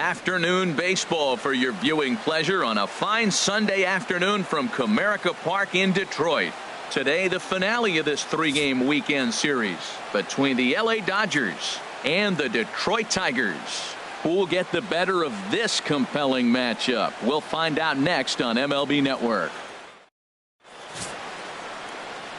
Afternoon baseball for your viewing pleasure on a fine Sunday afternoon from Comerica Park in Detroit. Today, the finale of this three-game weekend series between the LA Dodgers and the Detroit Tigers. Who will get the better of this compelling matchup? We'll find out next on MLB Network.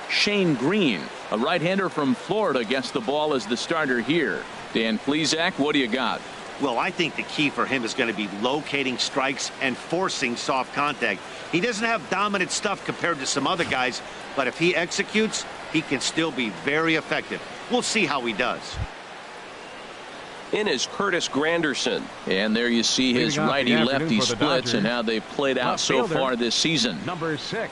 Shane Green, a right-hander from Florida, gets the ball as the starter here. Dan Plesac, what do you got? Well, I think the key for him is going to be locating strikes and forcing soft contact. He doesn't have dominant stuff compared to some other guys, but if he executes, he can still be very effective. We'll see how he does. In is Curtis Granderson. And there you see his righty-lefty splits and how they've played out so far this season. Number 6.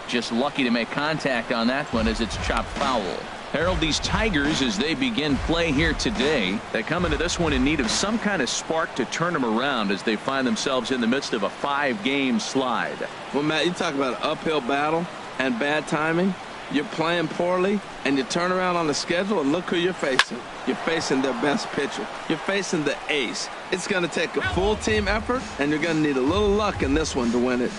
Just lucky to make contact on that one as it's chopped foul. Harold, these Tigers, as they begin play here today, they come into this one in need of some kind of spark to turn them around as they find themselves in the midst of a 5-game slide. Well, Matt, you talk about an uphill battle and bad timing. You're playing poorly, and you turn around on the schedule, and look who you're facing. You're facing their best pitcher. You're facing the ace. It's going to take a full team effort, and you're going to need a little luck in this one to win it.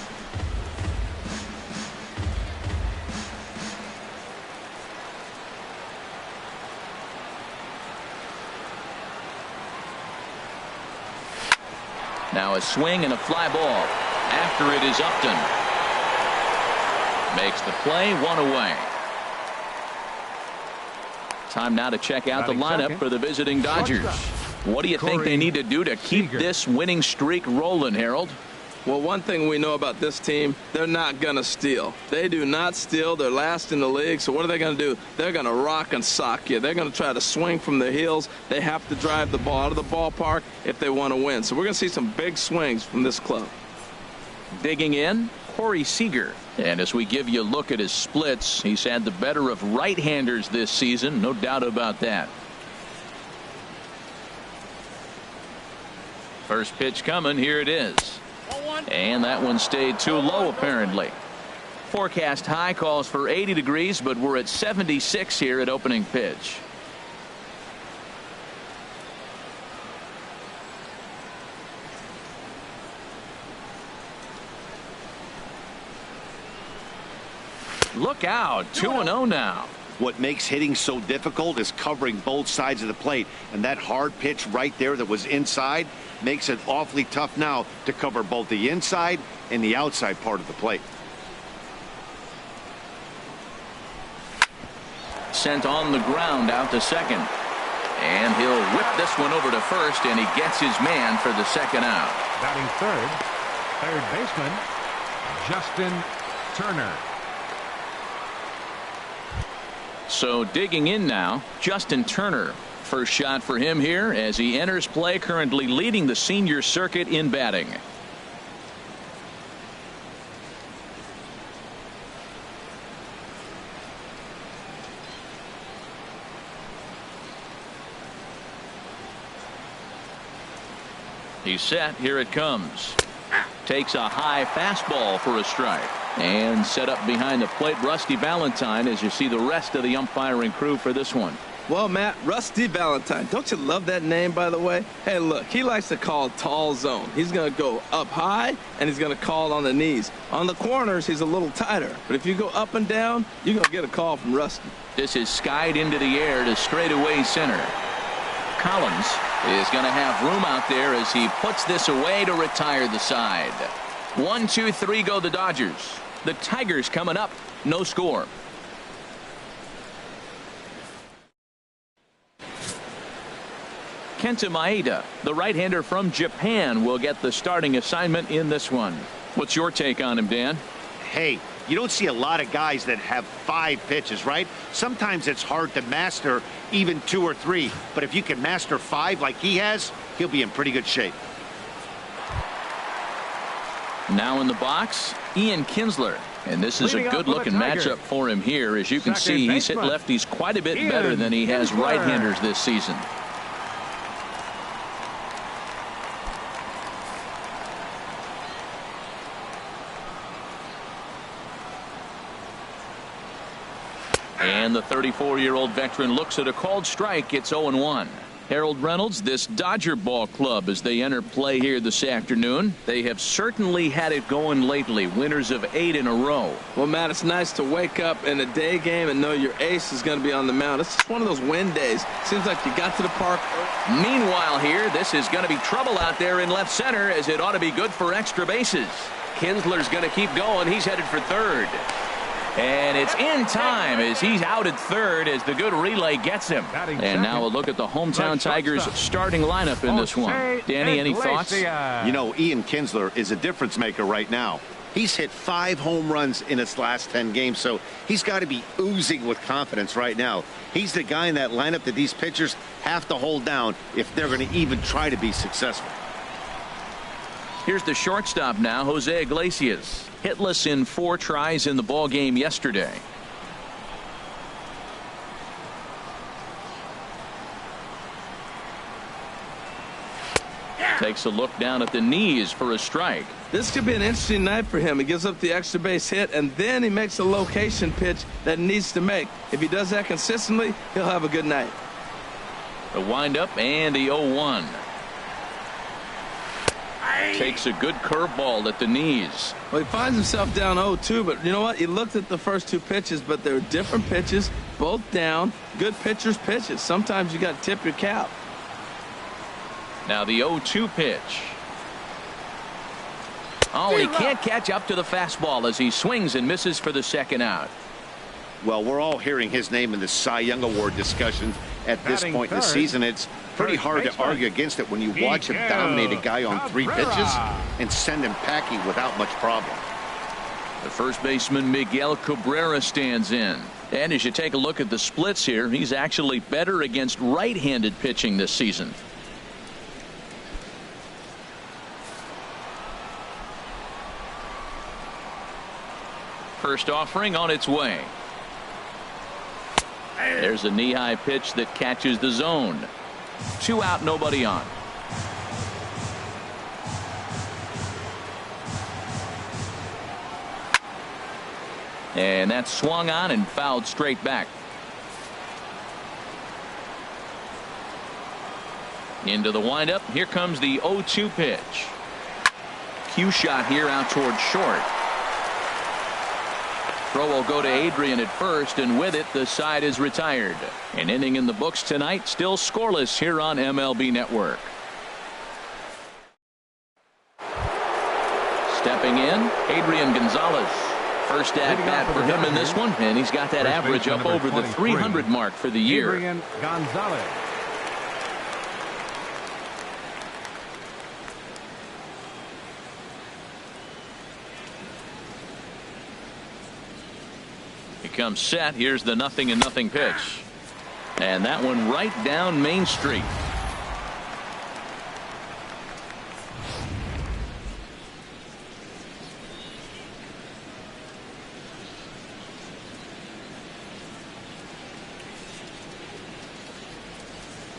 Now a swing and a fly ball. After it is Upton. Makes the play, one away. Time now to check out the lineup for the visiting Dodgers. What do you think they need to do to keep this winning streak rolling, Harold? Well, one thing we know about this team, they're not going to steal. They do not steal. They're last in the league. So what are they going to do? They're going to rock and sock you. They're going to try to swing from their heels. They have to drive the ball out of the ballpark if they want to win. So we're going to see some big swings from this club. Digging in, Corey Seager. And as we give you a look at his splits, he's had the better of right-handers this season. No doubt about that. First pitch coming. Here it is. And that one stayed too low, apparently. Forecast high calls for 80 degrees, but we're at 76 here at opening pitch. Look out, 2-0 now. What makes hitting so difficult is covering both sides of the plate, and that hard pitch right there that was inside makes it awfully tough now to cover both the inside and the outside part of the plate. Sent on the ground out to second, and he'll whip this one over to first, and he gets his man for the second out. Batting third baseman Justin Turner. So digging in now, Justin Turner. First shot for him here as he enters play, currently leading the senior circuit in batting. He's set. Here it comes. Takes a high fastball for a strike. And set up behind the plate, Rusty Valentine, as you see the rest of the umpiring crew for this one. Well, Matt, Rusty Valentine, don't you love that name, by the way? Hey, look, he likes to call tall zone. He's going to go up high, and he's going to call on the knees. On the corners, he's a little tighter. But if you go up and down, you're going to get a call from Rusty. This is skied into the air to straightaway center. Collins is going to have room out there as he puts this away to retire the side. 1, 2, 3 go the Dodgers. The Tigers coming up. No score. Kenta Maeda, the right-hander from Japan, will get the starting assignment in this one. What's your take on him, Dan? Hey, you don't see a lot of guys that have 5 pitches, right? Sometimes it's hard to master even 2 or 3. But if you can master 5 like he has, he'll be in pretty good shape. Now in the box, Ian Kinsler. And this is a good-looking matchup for him here. As you can see, he's hit lefties quite a bit better than he has right-handers this season. And the 34-year-old veteran looks at a called strike. It's 0-1. Harold Reynolds, this Dodger ball club, as they enter play here this afternoon, they have certainly had it going lately. Winners of 8 in a row. Well, Matt, it's nice to wake up in a day game and know your ace is going to be on the mound. It's just one of those win days. Seems like you got to the park. Meanwhile here, this is going to be trouble out there in left center, as it ought to be good for extra bases. Kinsler's going to keep going. He's headed for third. And it's in time as he's out at third as the good relay gets him. And now a look at the hometown Tigers starting lineup in this one. Danny, any thoughts? You know, Ian Kinsler is a difference maker right now. He's hit 5 home runs in his last 10 games, so he's got to be oozing with confidence right now. He's the guy in that lineup that these pitchers have to hold down if they're going to even try to be successful. Here's the shortstop now, Jose Iglesias. Hitless in 4 tries in the ball game yesterday. Takes a look down at the knees for a strike. This could be an interesting night for him. He gives up the extra base hit, and then he makes a location pitch that he needs to make. If he does that consistently, he'll have a good night. The windup and the 0-1. Takes a good curveball at the knees. Well, he finds himself down 0-2, but you know what? He looked at the first 2 pitches, but they were different pitches, both down. Good pitchers' pitches. Sometimes you got to tip your cap. Now the 0-2 pitch. Oh, he can't catch up to the fastball as he swings and misses for the second out. Well, we're all hearing his name in the Cy Young Award discussions at this point in the season. It's pretty hard to argue against it when you watch him dominate a guy on 3 pitches and send him packing without much problem. The first baseman Miguel Cabrera stands in. And as you take a look at the splits here, he's actually better against right-handed pitching this season. First offering on its way. There's a knee-high pitch that catches the zone. 2 out, nobody on. And that's swung on and fouled straight back. Into the windup. Here comes the 0-2 pitch. Cue shot here out towards short. Throw will go to Adrian at first, and with it the side is retired. An inning in the books tonight, still scoreless here on MLB Network. Stepping in, Adrian Gonzalez. First at bat for him in this one, and he's got that average up over the 300 mark for the year. Adrian Gonzalez. He comes set. Here's the 0-0 pitch. And that one right down Main Street.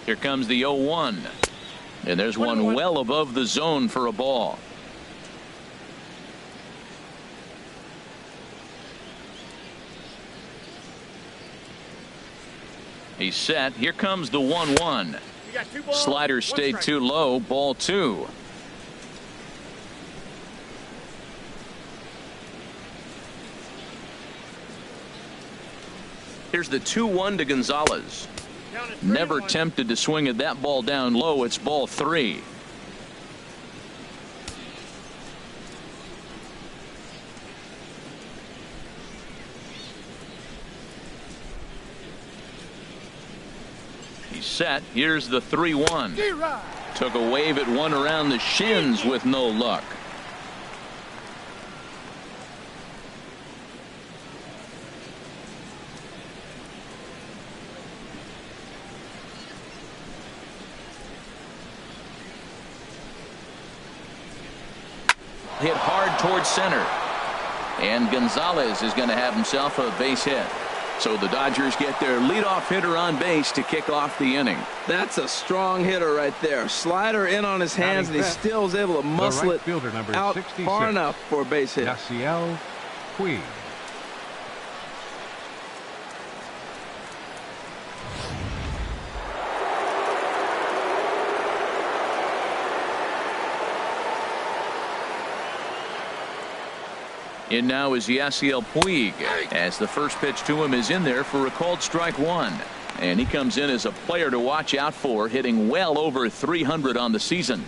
Here comes the 0-1. And there's one well above the zone for a ball. He's set. Here comes the 1-1. Slider stayed too low. Ball 2. Here's the 2-1 to Gonzalez. Never tempted to swing at that ball down low. It's ball 3. He's set. Here's the 3-1. Took a wave at one around the shins with no luck. Hit hard towards center. And Gonzalez is going to have himself a base hit. So the Dodgers get their leadoff hitter on base to kick off the inning. That's a strong hitter right there. Slider in on his hands, and he still is able to muscle it out far enough for a base hit. Yasiel Puig. In now is Yasiel Puig, as the first pitch to him is in there for a called strike one. And he comes in as a player to watch out for, hitting well over 300 on the season.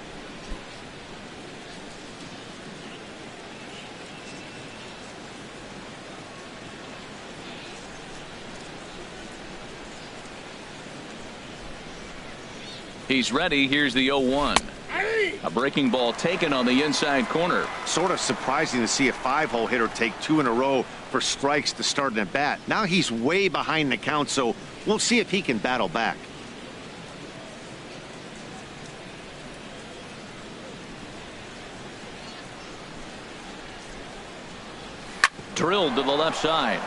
He's ready. Here's the 0-1. A breaking ball taken on the inside corner. Sort of surprising to see a 5-hole hitter take 2 in a row for strikes to start an at bat. Now he's way behind the count, so we'll see if he can battle back. Drilled to the left side.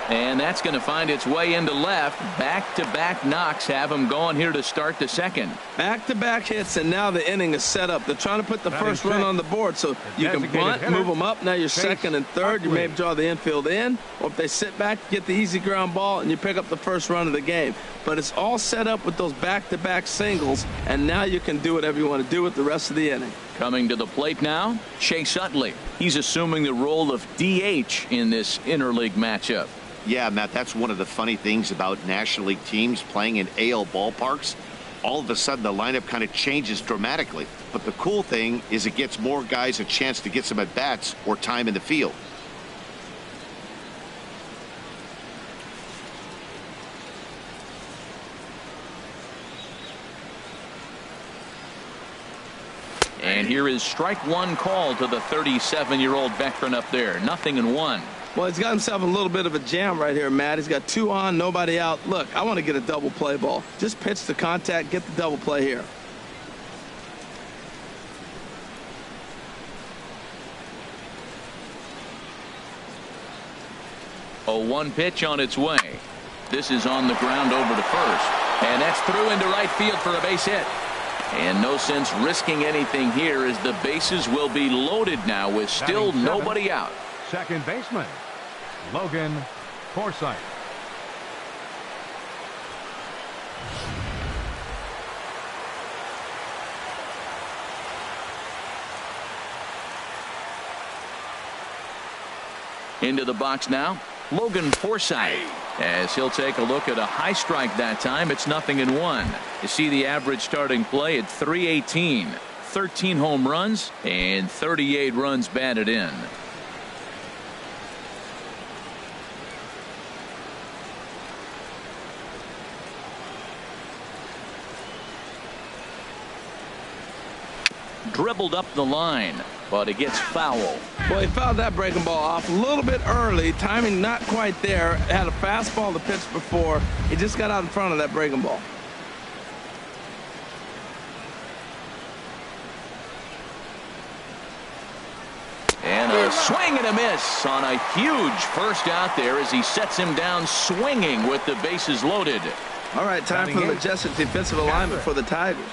And that's going to find its way into left. Back-to-back knocks have him going here to start the second. Back-to-back hits, and now the inning is set up. They're trying to put the first run on the board, so you can bunt, move them up. Now you're second and third. You may draw the infield in, or if they sit back, get the easy ground ball, and you pick up the first run of the game. But it's all set up with those back-to-back singles, and now you can do whatever you want to do with the rest of the inning. Coming to the plate now, Chase Utley. He's assuming the role of DH in this interleague matchup. Yeah, Matt, that's one of the funny things about National League teams playing in AL ballparks. All of a sudden, the lineup kind of changes dramatically. But the cool thing is it gets more guys a chance to get some at-bats or time in the field. And here is strike one call to the 37-year-old veteran up there. 0-1. Well, he's got himself a little bit of a jam right here, Matt. He's got 2 on, nobody out. Look, I want to get a double play ball. Just pitch the contact, get the double play here. A 1 pitch on its way. This is on the ground over to first. And that's through into right field for a base hit. And no sense risking anything here as the bases will be loaded now with still nobody out. Second baseman, Logan Forsythe. Into the box now, Logan Forsythe, as he'll take a look at a high strike that time. It's 0-1. You see the average starting play at .318, 13 home runs and 38 runs batted in. Dribbled up the line, but it gets foul. Well, he fouled that breaking ball off a little bit early. Timing not quite there. Had a fastball to pitch before. He just got out in front of that breaking ball. And a swing and a miss on a huge first out there as he sets him down swinging with the bases loaded. All right, time for the majestic defensive alignment for the Tigers.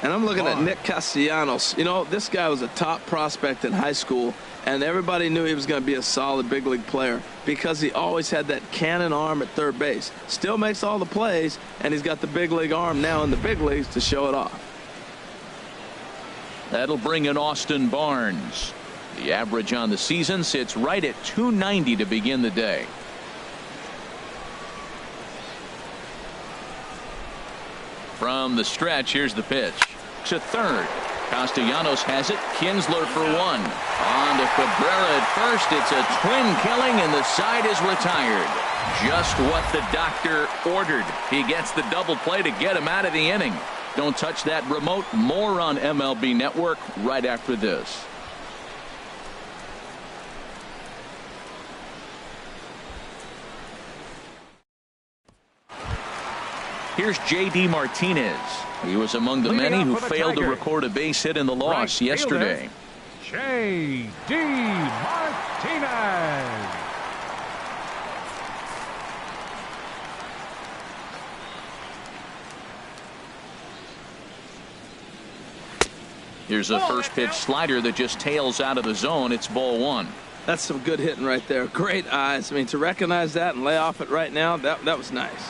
And I'm looking at Nick Castellanos. You know, this guy was a top prospect in high school, and everybody knew he was going to be a solid big league player because he always had that cannon arm at third base. Still makes all the plays, and he's got the big league arm now in the big leagues to show it off. That'll bring in Austin Barnes. The average on the season sits right at .290 to begin the day. From the stretch, here's the pitch. To third. Castellanos has it. Kinsler for 1. On to Cabrera at first. It's a twin killing, and the side is retired. Just what the doctor ordered. He gets the double play to get him out of the inning. Don't touch that remote. More on MLB Network right after this. Here's J.D. Martinez. He was among the many who failed to record a base hit in the loss yesterday. J.D. Martinez. Here's a first pitch slider that just tails out of the zone. It's ball 1. That's some good hitting right there. Great eyes. I mean, to recognize that and lay off it right now, that was nice.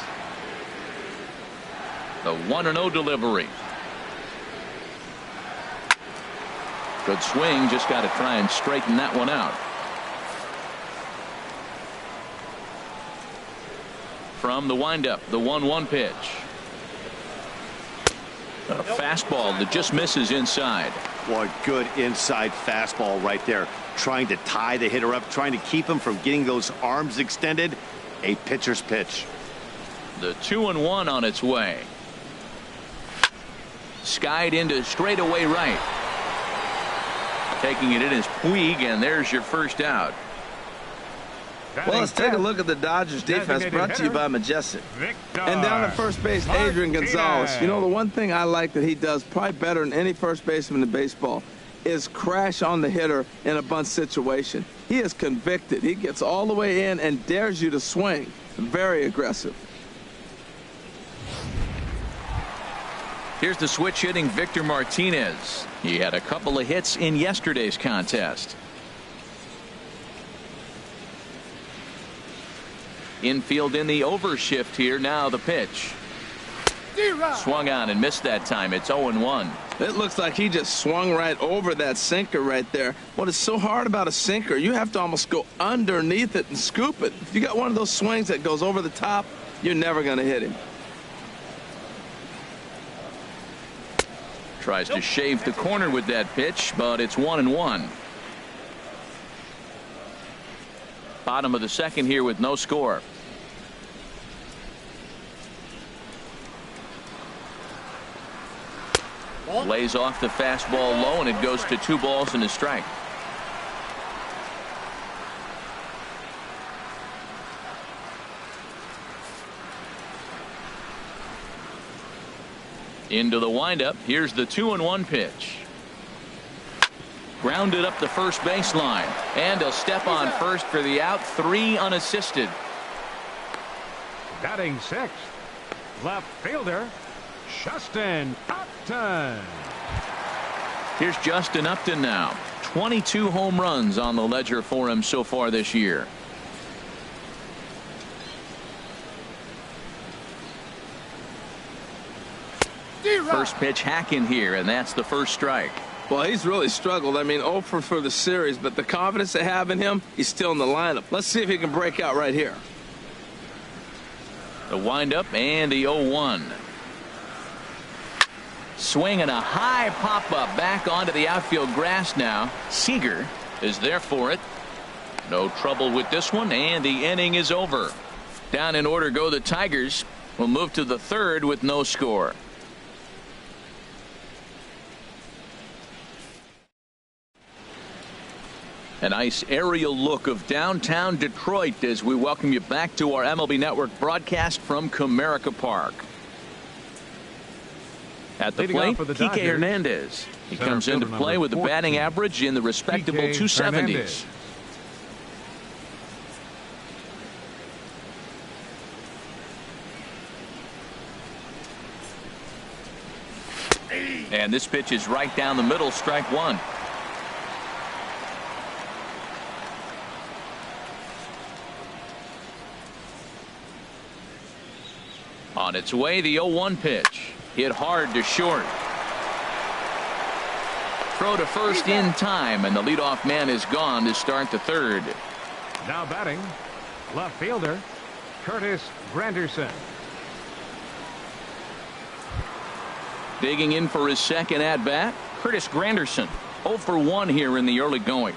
The 1-0 delivery. Good swing. Just got to try and straighten that one out. from the windup, the 1-1 pitch. A fastball that just misses inside. Boy, good inside fastball right there. Trying to tie the hitter up, trying to keep him from getting those arms extended. A pitcher's pitch. The 2-1 on its way. Skied into straightaway right. Taking it in is Puig, and there's your first out. Well, let's take a look at the Dodgers defense, brought to you by Majestic. And down at first base, Adrian Gonzalez. You know, the one thing I like that he does probably better than any first baseman in baseball is crash on the hitter in a bunt situation. He is convicted. He gets all the way in and dares you to swing. Very aggressive. Here's the switch hitting Victor Martinez. He had a couple of hits in yesterday's contest. Infield in the overshift here. Now the pitch. Swung on and missed that time. It's 0-1. It looks like he just swung right over that sinker right there. What is so hard about a sinker, you have to almost go underneath it and scoop it. If you got one of those swings that goes over the top, you're never going to hit him. Tries to shave the corner with that pitch, but it's 1-1. Bottom of the second here with no score. Lays off the fastball low, and it goes to 2 balls and a strike. Into the windup. Here's the 2-1 pitch. Grounded up the first baseline, and he'll step on first for the out. 3 unassisted. Batting sixth, left fielder Justin Upton. Here's Justin Upton now. 22 home runs on the ledger for him so far this year. First pitch hack in here, and that's the first strike. Well, he's really struggled. I mean, 0 for the series, but the confidence they have in him, he's still in the lineup. Let's see if he can break out right here. The windup and the 0-1. Swing and a high pop-up back onto the outfield grass now. Seager is there for it. No trouble with this one, and the inning is over. Down in order go the Tigers. We'll move to the third with no score. A nice aerial look of downtown Detroit as we welcome you back to our MLB Network broadcast from Comerica Park. At the plate, Kike Hernandez. He comes into play with a batting average in the respectable 270s. And this pitch is right down the middle, strike 1. On its way, the 0-1 pitch. Hit hard to short. Throw to first in time, and the leadoff man is gone to start the third. Now batting, left fielder Curtis Granderson. Digging in for his second at-bat, Curtis Granderson. 0 for 1 here in the early going.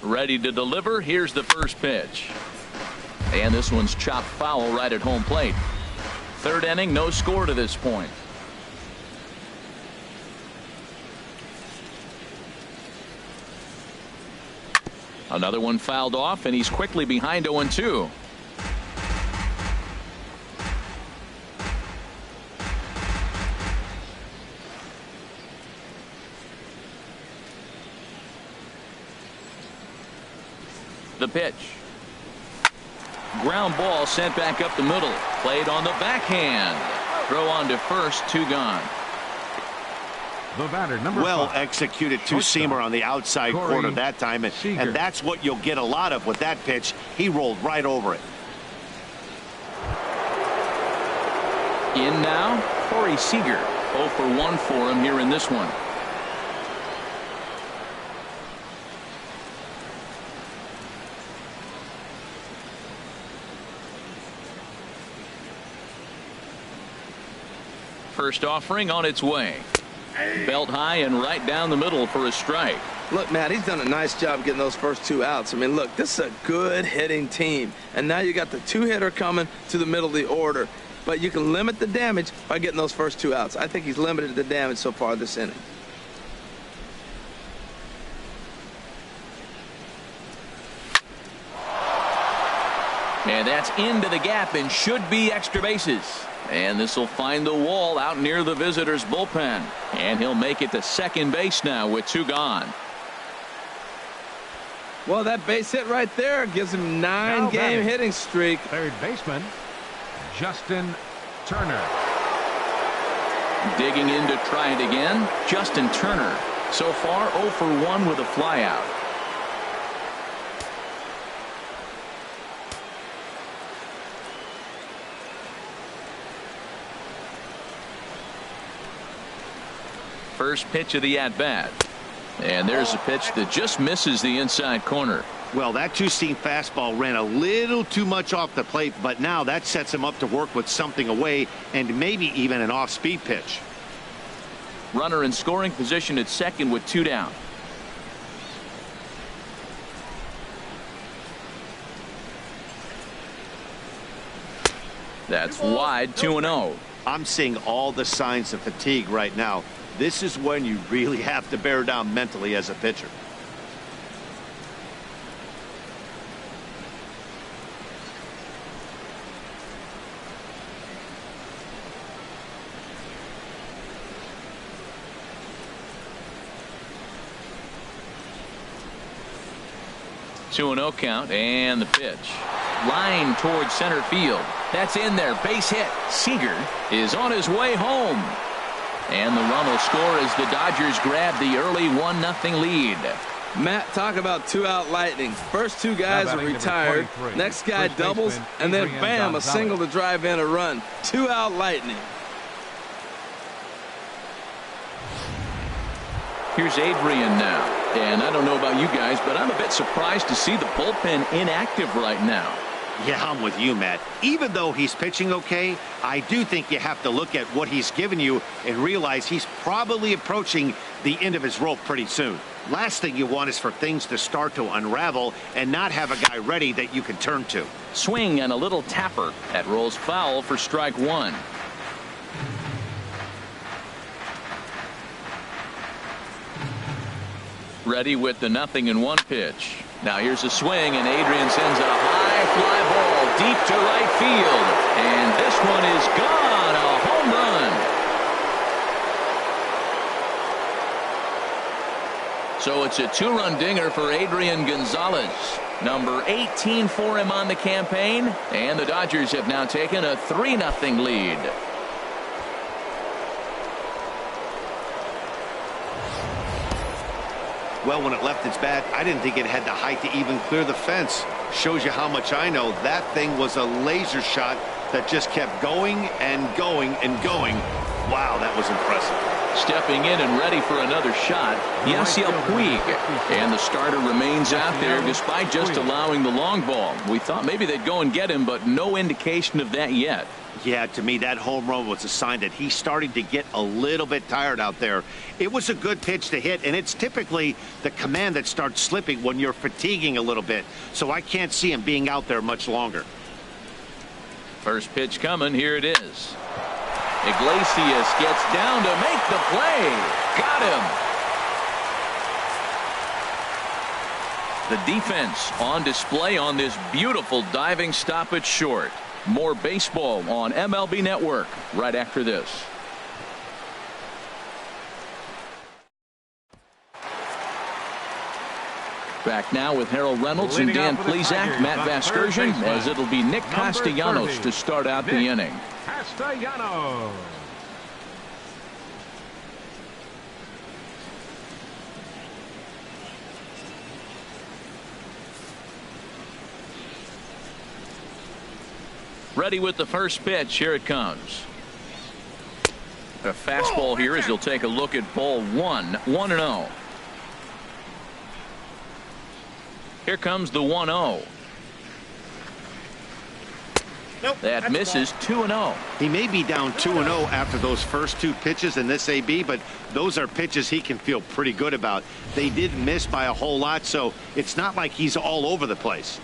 Ready to deliver. Here's the first pitch. And this one's chopped foul right at home plate. Third inning, no score to this point. Another one fouled off, and he's quickly behind 0-2. The pitch. Ground ball sent back up the middle. Played on the backhand. Throw on to first, 2 gone. The batter, number well 5. executed two-seamer on the outside corner that time, and that's what you'll get a lot of with that pitch. He rolled right over it. In now, Corey Seager. 0 for 1 for him here in this one. First offering on its way. Belt high and right down the middle for a strike. Look, Matt, he's done a nice job getting those first 2 outs. I mean, look, this is a good hitting team. And now you got the 2-hitter coming to the middle of the order. But you can limit the damage by getting those first 2 outs. I think he's limited the damage so far this inning. And that's into the gap and should be extra bases. And this will find the wall out near the visitors' bullpen. And he'll make it to second base now with 2 gone. Well, that base hit right there gives him 9-game hitting streak. Third baseman, Justin Turner. Digging in to try it again, Justin Turner. So far 0 for 1 with a flyout. First pitch of the at-bat. And there's a pitch that just misses the inside corner. Well, that two-seam fastball ran a little too much off the plate, but now that sets him up to work with something away and maybe even an off-speed pitch. Runner in scoring position at second with 2 down. That's wide, 2-0. I'm seeing all the signs of fatigue right now. This is when you really have to bear down mentally as a pitcher. Two 2-0 count and the pitch. Line towards center field. That's in there. Base hit. Seager is on his way home. And the run will score as the Dodgers grab the early 1-0 lead. Matt, talk about 2-out lightning. First 2 guys are retired. Next guy doubles, and then bam, a single to drive in a run. 2-out lightning. Here's Adrian now. And I don't know about you guys, but I'm a bit surprised to see the bullpen inactive right now. Yeah, I'm with you, Matt. Even though he's pitching okay, I do think you have to look at what he's given you and realize he's probably approaching the end of his rope pretty soon. Last thing you want is for things to start to unravel and not have a guy ready that you can turn to. Swing and a little tapper. That rolls foul for strike 1. Ready with the 0-1 pitch. Now here's a swing, and Adrian sends a high fly ball deep to right field. And this one is gone. A home run. So it's a 2-run dinger for Adrian Gonzalez. Number 18 for him on the campaign. And the Dodgers have now taken a 3-0 lead. Well, when it left its bat, I didn't think it had the height to even clear the fence. Shows you how much I know. That thing was a laser shot that just kept going and going and going. Wow, that was impressive. Stepping in and ready for another shot, Yasiel Puig. And the starter remains out there despite just allowing the long ball. We thought maybe they'd go and get him, but no indication of that yet. Yeah, to me, that home run was a sign that he's starting to get a little bit tired out there. It was a good pitch to hit, and it's typically the command that starts slipping when you're fatiguing a little bit. So I can't see him being out there much longer. First pitch coming. Here it is. Iglesias gets down to make the play. Got him. The defense on display on this beautiful diving stop at short. More baseball on MLB Network right after this. Back now with Harold Reynolds and Dan Plesac, Matt Vasgersian, as it'll be Nick Castellanos to start out the inning. Castellanos. Ready with the first pitch. Here it comes. A fastball here as he'll take a look at ball 1. 1-0. Here comes the 1-0. That misses 2-0. He may be down 2-0 after those first two pitches in this AB, but those are pitches he can feel pretty good about. They did miss by a whole lot, so it's not like he's all over the place.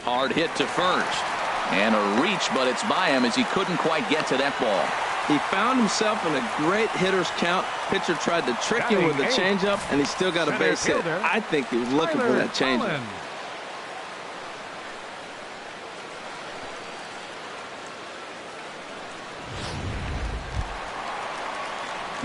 Hard hit to first. And a reach, but it's by him as he couldn't quite get to that ball. He found himself in a great hitter's count. Pitcher tried to trick him with the changeup, and he still got a base hit. I think he was looking for that changeup.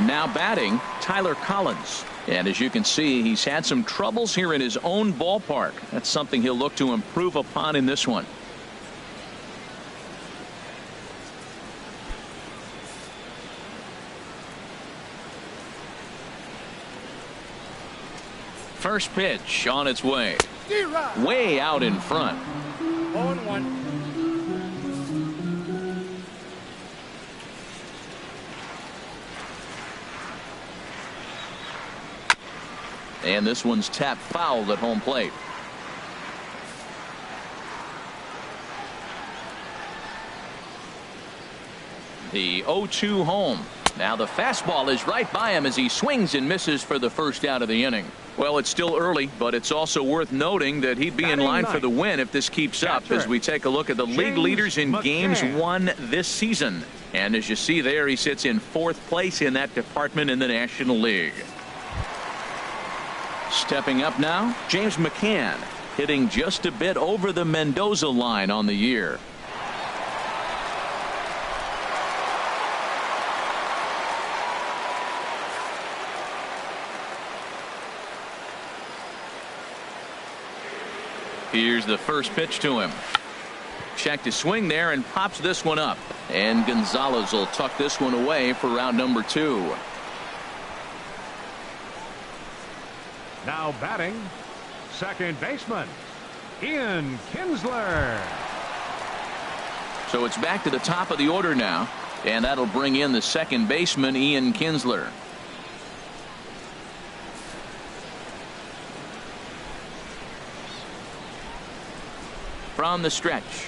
Now batting, Tyler Collins. And as you can see, he's had some troubles here in his own ballpark. That's something he'll look to improve upon in this one. First pitch on its way. Way out in front. 0-1. And this one's tapped foul at home plate. The 0-2 home. Now the fastball is right by him as he swings and misses for the first out of the inning. Well, it's still early, but it's also worth noting that he'd be in line for the win if this keeps up as we take a look at the league leaders in games won this season. And as you see there, he sits in 4th place in that department in the National League. Stepping up now, James McCann, hitting just a bit over the Mendoza line on the year. Here's the first pitch to him. Checked his swing there and pops this one up. And Gonzalez will tuck this one away for round number 2. Now batting, second baseman, Ian Kinsler. So it's back to the top of the order now. And that'll bring in the second baseman, Ian Kinsler. From the stretch.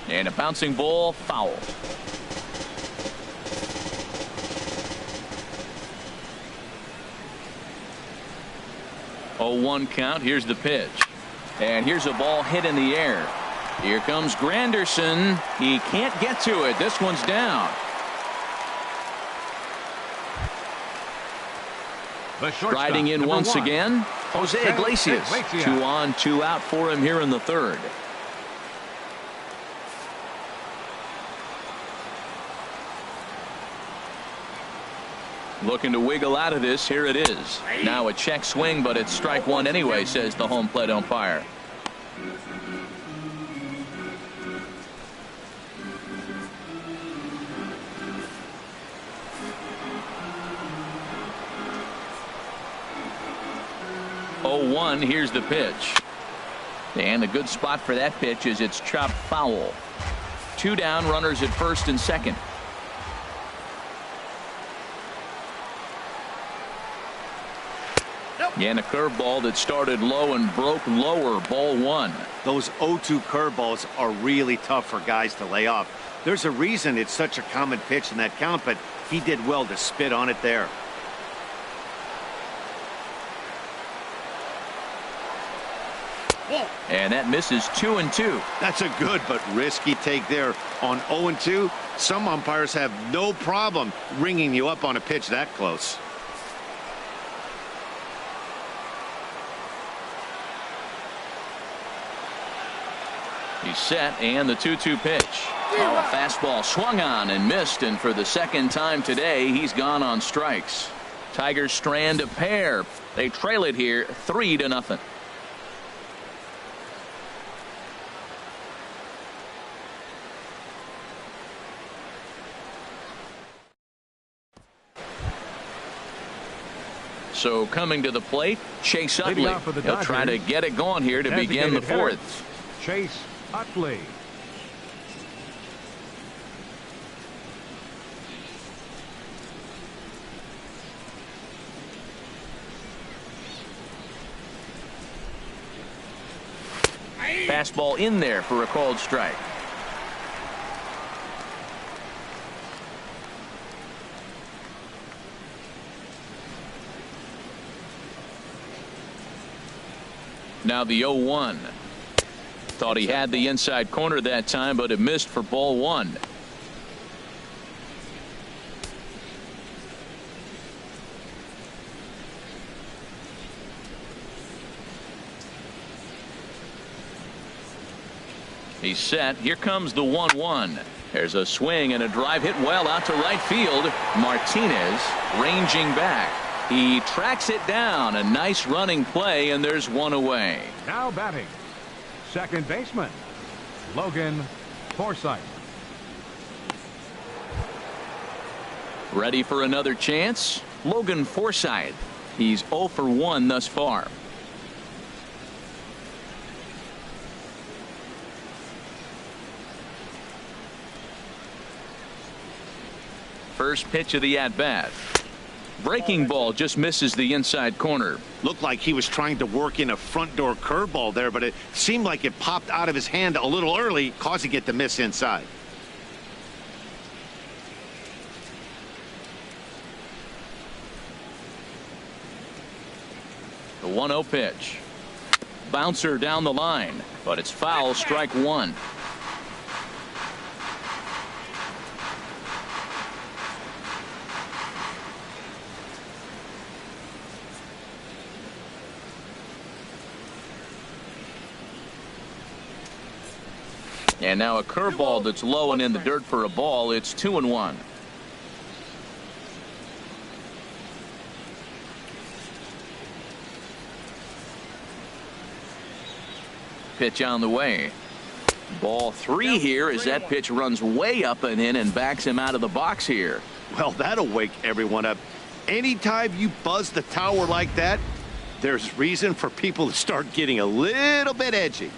And a bouncing ball, foul. Oh, 1 count. Here's the pitch. And here's a ball hit in the air. Here comes Granderson. He can't get to it. This one's down. Riding in once again, Jose Iglesias. 2 on, 2 out for him here in the 3rd. Looking to wiggle out of this. Here it is. Now a check swing, but it's strike 1 anyway, says the home plate umpire. Here's the pitch. And a good spot for that pitch is it's chopped foul. 2 down, runners at first and second. And a curveball that started low and broke lower, ball 1. Those 0-2 curveballs are really tough for guys to lay off. There's a reason it's such a common pitch in that count, but he did well to spit on it there. And that misses 2-2. That's a good but risky take there on 0-2. Some umpires have no problem ringing you up on a pitch that close. He's set, and the 2-2 pitch. Oh, a fastball swung on and missed, and for the second time today, he's gone on strikes. Tigers strand a pair. They trail it here 3-0. So coming to the plate, Chase Utley. He'll try to get it going here to begin the 4th. Chase Utley. Fastball in there for a called strike. Now the 0-1. Thought he had the inside corner that time, but it missed for ball one. He's set. Here comes the 1-1. There's a swing and a drive hit well out to right field. Martinez ranging back. He tracks it down. A nice running play, and there's one away. Now batting, second baseman, Logan Forsythe. Ready for another chance? Logan Forsythe. He's 0 for 1 thus far. First pitch of the at-bat. Breaking ball just misses the inside corner. Looked like he was trying to work in a front door curveball there, but it seemed like it popped out of his hand a little early, causing it to miss inside. The 1-0 pitch. Bouncer down the line, but it's foul, strike one. And now a curveball that's low and in the dirt for a ball. It's 2-1. Pitch on the way. Ball 3 here as that pitch runs way up and in and backs him out of the box here. Well, that'll wake everyone up. Anytime you buzz the tower like that, there's reason for people to start getting a little bit edgy.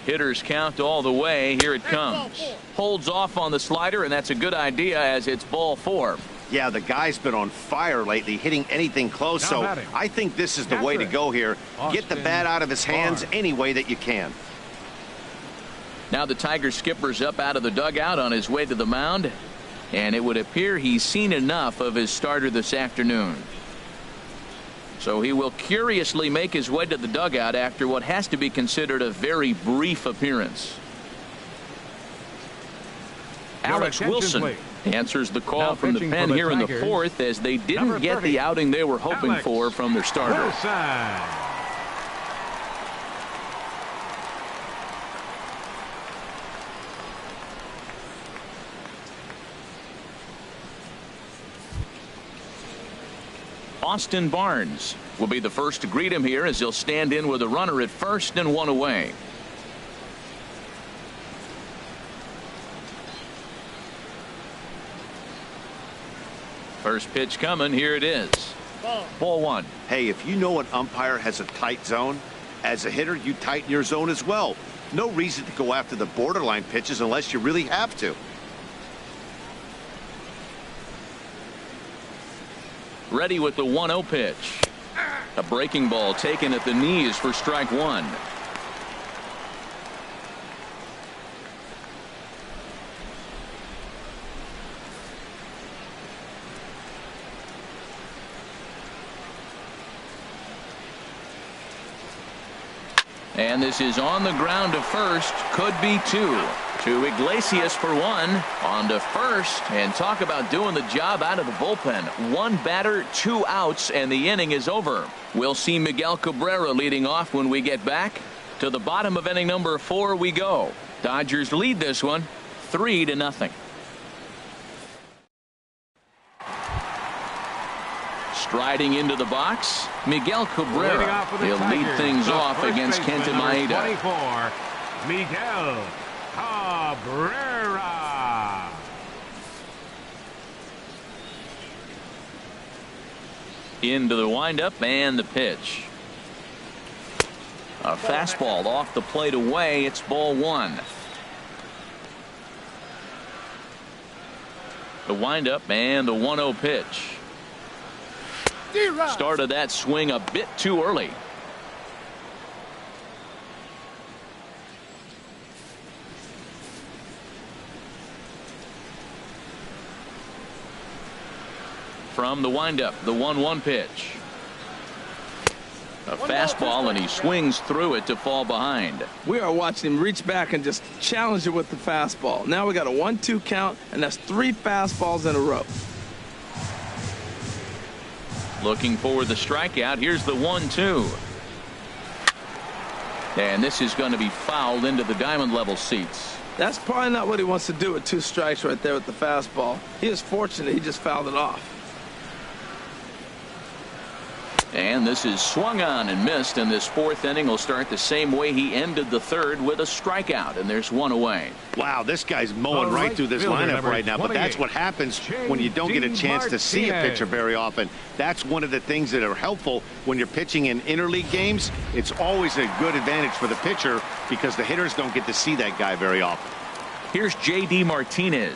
Hitters count all the way. Here it comes. Holds off on the slider, and that's a good idea as it's ball 4. Yeah, the guy's been on fire lately, hitting anything close. So I think this is the way to go here. Get the bat out of his hands any way that you can. Now the Tiger skipper's up out of the dugout on his way to the mound, and it would appear he's seen enough of his starter this afternoon. So he will curiously make his way to the dugout after what has to be considered a very brief appearance. Alex Wilson answers the call from the pen here in the 4th as they didn't get the outing they were hoping for from their starter. Austin Barnes will be the first to greet him here as he'll stand in with a runner at first and one away. First pitch coming. Here it is. Ball 1. Hey, if you know an umpire has a tight zone, as a hitter, you tighten your zone as well. No reason to go after the borderline pitches unless you really have to. Ready with the 1-0 pitch. A breaking ball taken at the knees for strike one. And this is on the ground to first. Could be 2. To Iglesias for 1. On to first. And talk about doing the job out of the bullpen. 1 batter, 2 outs, and the inning is over. We'll see Miguel Cabrera leading off when we get back. To the bottom of inning number 4 we go. Dodgers lead this one 3-0. Striding into the box, Miguel Cabrera. He'll lead things off against Kenta Maeda. 24, Miguel Cabrera. Into the windup and the pitch. A fastball off the plate away. It's ball 1. The windup and the 1-0 pitch. Started that swing a bit too early. From the windup, the 1-1 pitch. A fastball, and he swings through it to fall behind. We are watching him reach back and just challenge it with the fastball. Now we got a 1-2 count, and that's 3 fastballs in a row. Looking for the strikeout. Here's the 1-2. And this is going to be fouled into the diamond level seats. That's probably not what he wants to do with 2 strikes right there with the fastball. He is fortunate he just fouled it off. And this is swung on and missed, and this 4th inning will start the same way he ended the 3rd, with a strikeout, and there's 1 away. Wow, this guy's mowing right through this lineup right now, but that's what happens when you don't get a chance to see a pitcher very often. That's one of the things that are helpful when you're pitching in interleague games. It's always a good advantage for the pitcher because the hitters don't get to see that guy very often. Here's J.D. Martinez.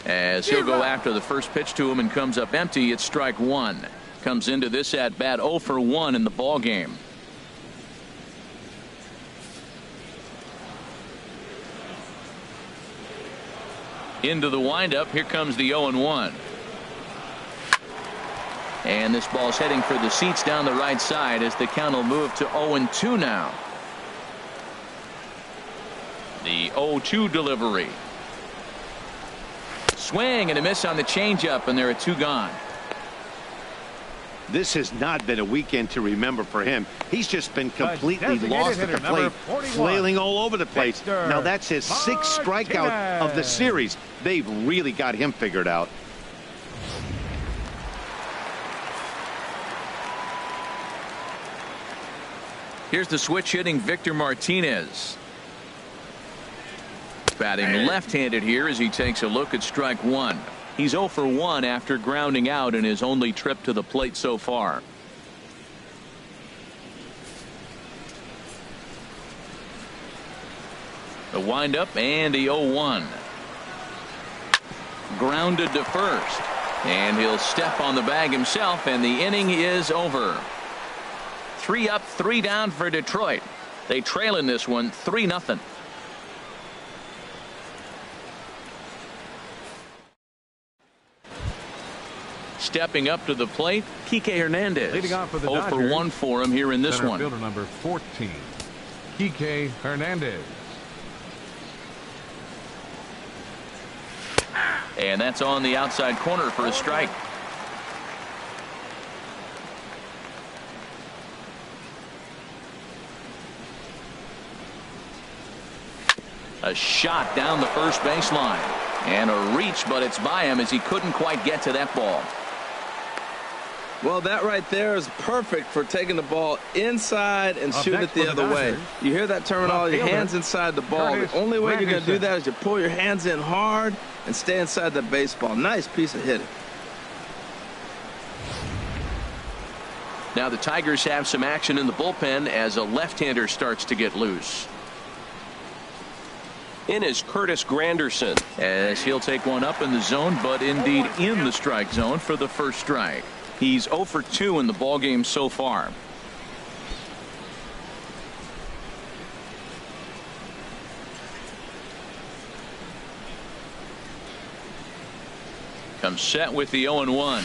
As he'll go after the first pitch to him and comes up empty, it's strike 1. Comes into this at bat 0 for 1 in the ball game. Into the windup. Here comes the 0-1. And this ball's heading for the seats down the right side as the count will move to 0-2 now. The 0-2 delivery. Swing and a miss on the changeup, and there are 2 gone. This has not been a weekend to remember for him. He's just been completely lost at the plate, flailing all over the place. Now that's his 6th strikeout of the series. They've really got him figured out. Here's the switch hitting Victor Martinez. Batting left-handed here as he takes a look at strike 1. He's 0 for 1 after grounding out in his only trip to the plate so far. The windup and the 0-1. Grounded to first. And he'll step on the bag himself, and the inning is over. 3 up, 3 down for Detroit. They trail in this one 3-0. Stepping up to the plate, Kike Hernandez. Leading off for the 0 for 1 for him here in this one. Fielder number 14, Kike Hernandez. And that's on the outside corner for a strike. A shot down the first baseline. And a reach, but it's by him as he couldn't quite get to that ball. Well, that right there is perfect for taking the ball inside and shooting it the other way. You hear that terminology, hands inside the ball. The only way you're going to do that is you pull your hands in hard and stay inside the baseball. Nice piece of hitting. Now the Tigers have some action in the bullpen as a left-hander starts to get loose. In is Curtis Granderson, as he'll take one up in the zone, but indeed in the strike zone for the first strike. He's 0 for 2 in the ballgame so far. Comes set with the 0-1.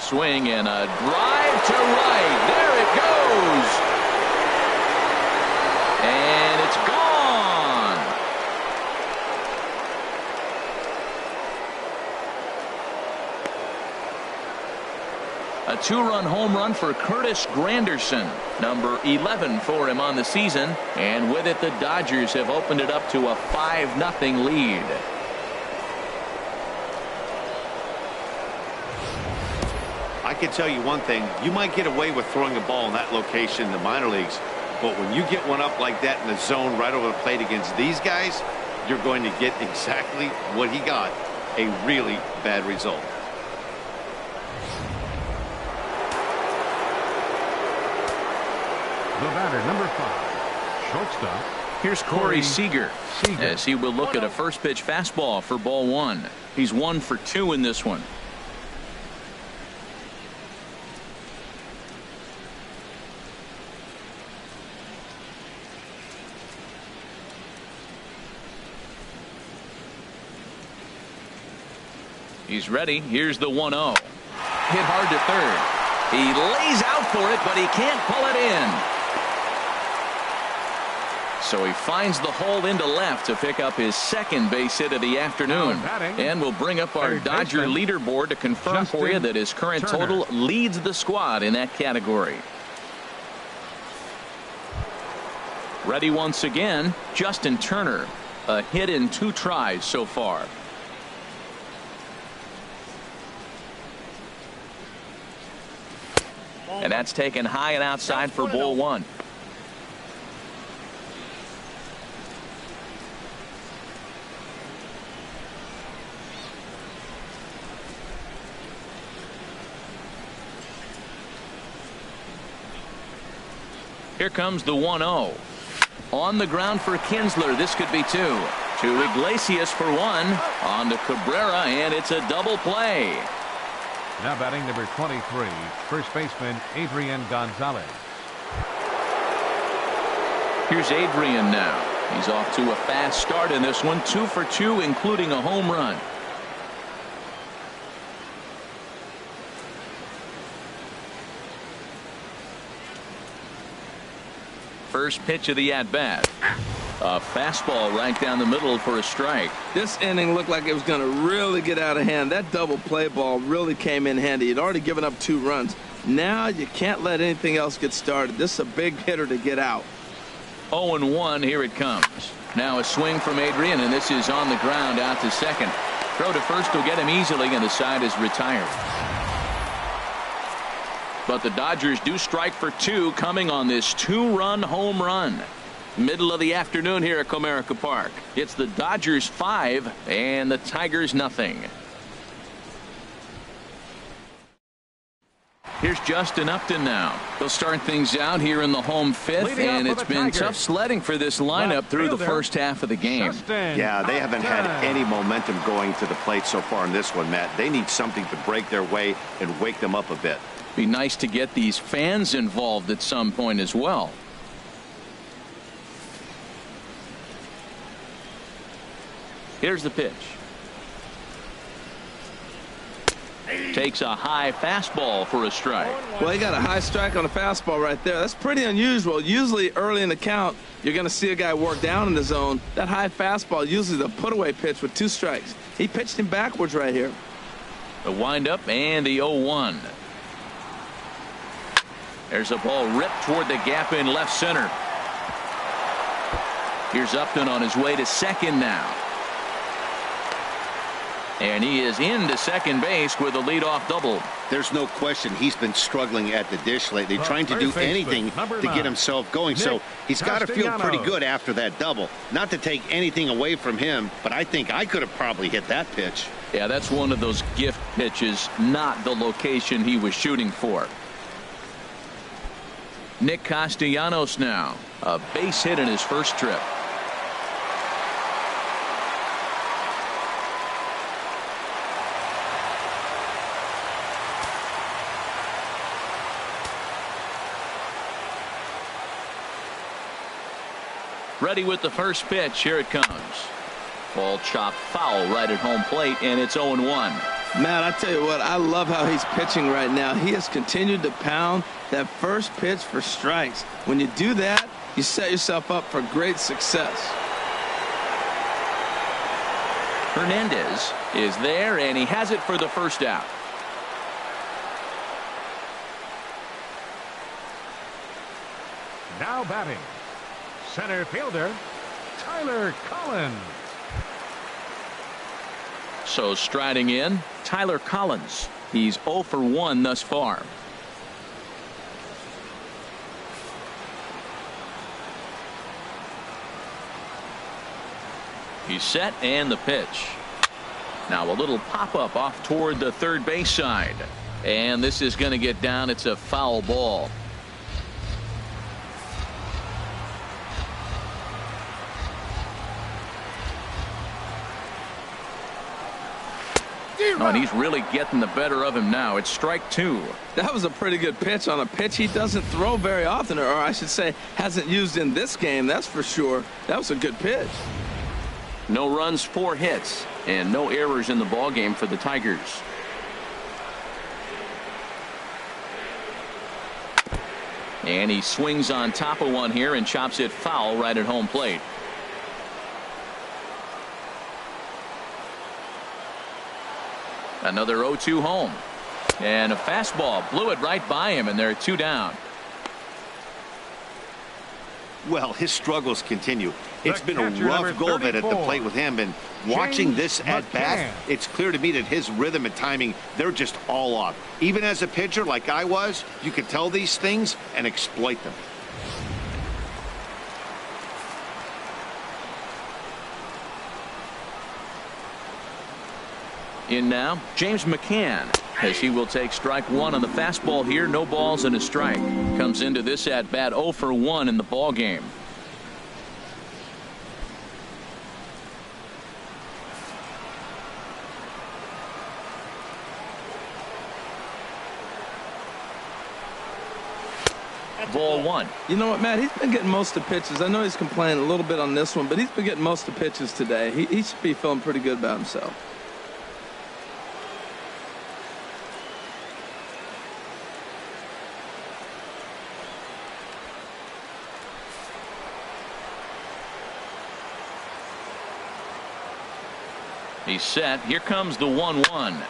Swing and a drive to right. There it goes. And it's gone. A 2-run home run for Curtis Granderson, number 11 for him on the season, and with it the Dodgers have opened it up to a 5-0 lead. I can tell you one thing, you might get away with throwing a ball in that location in the minor leagues, but when you get one up like that in the zone right over the plate against these guys, you're going to get exactly what he got, a really bad result. The batter, number 5, shortstop. Here's Corey Seager as he will look at a first pitch fastball for ball 1. He's 1 for 2 in this one. He's ready. Here's the 1-0. Hit hard to third. He lays out for it, but he can't pull it in. So he finds the hole into left to pick up his second base hit of the afternoon. And we'll bring up our Dodger leaderboard to confirm for you that his current total leads the squad in that category. Ready once again, Justin Turner. A hit in 2 tries so far. And that's taken high and outside for ball 1. Here comes the 1-0. On the ground for Kinsler. This could be 2. To Iglesias for 1. On to Cabrera, and it's a double play. Now batting number 23, first baseman Adrian Gonzalez. Here's Adrian now. He's off to a fast start in this one. 2 for 2, including a home run. First pitch of the at-bat. A fastball right down the middle for a strike. This inning looked like it was going to really get out of hand. That double play ball really came in handy. He'd already given up 2 runs. Now you can't let anything else get started. This is a big hitter to get out. 0-1. Here it comes. Now a swing from Adrian, and this is on the ground out to second. Throw to first will get him easily, and the side is retired. But the Dodgers do strike for 2 coming on this 2-run home run. Middle of the afternoon here at Comerica Park. It's the Dodgers 5 and the Tigers nothing. Here's Justin Upton now. They'll start things out here in the home 5th, and it's been tough sledding for this lineup through the first half of the game. Yeah, they haven't had any momentum going to the plate so far in this one, Matt. They need something to break their way and wake them up a bit. Be nice to get these fans involved at some point as well. Here's the pitch. Takes a high fastball for a strike. Well, he got a high strike on a fastball right there. That's pretty unusual. Usually early in the count, you're going to see a guy work down in the zone. That high fastball, usually the put-away pitch with 2 strikes. He pitched him backwards right here. The windup and the 0-1. There's a ball ripped toward the gap in left center. Here's Upton on his way to second now. And he is into second base with a leadoff double. There's no question he's been struggling at the dish lately, trying to do anything to get himself going. So he's got to feel pretty good after that double. Not to take anything away from him, but I think I could have probably hit that pitch. Yeah, that's one of those gift pitches, not the location he was shooting for. Nick Castellanos now. A base hit in his first trip. Ready with the first pitch. Here it comes. Ball chopped foul right at home plate, and it's 0-1. Matt, I tell you what, I love how he's pitching right now. He has continued to pound that first pitch for strikes. When you do that, you set yourself up for great success. Hernandez is there, and he has it for the first out. Now batting, center fielder Tyler Collins. So striding in, Tyler Collins. He's 0 for 1 thus far. He's set, and the pitch. Now a little pop-up off toward the third base side. And this is going to get down. It's a foul ball. Oh, and he's really getting the better of him now. It's strike 2. That was a pretty good pitch on a pitch he doesn't throw very often, or I should say hasn't used in this game, that's for sure. That was a good pitch. No runs, 4 hits, and no errors in the ballgame for the Tigers. And he swings on top of one here and chops it foul right at home plate. Another 0-2 home. And a fastball blew it right by him, and they're 2 down. Well, his struggles continue. It's been a rough go of it at the plate with him, and watching this at bat, it's clear to me that his rhythm and timing, they're just all off. Even as a pitcher like I was, you could tell these things and exploit them. In now, James McCann, as he will take strike 1 on the fastball here. No balls and a strike. Comes into this at bat 0 for 1 in the ball game. Ball 1. You know what, Matt? He's been getting most of the pitches. I know he's complaining a little bit on this one, but he's been getting most of the pitches today. He should be feeling pretty good about himself. He's set. Here comes the 1-1.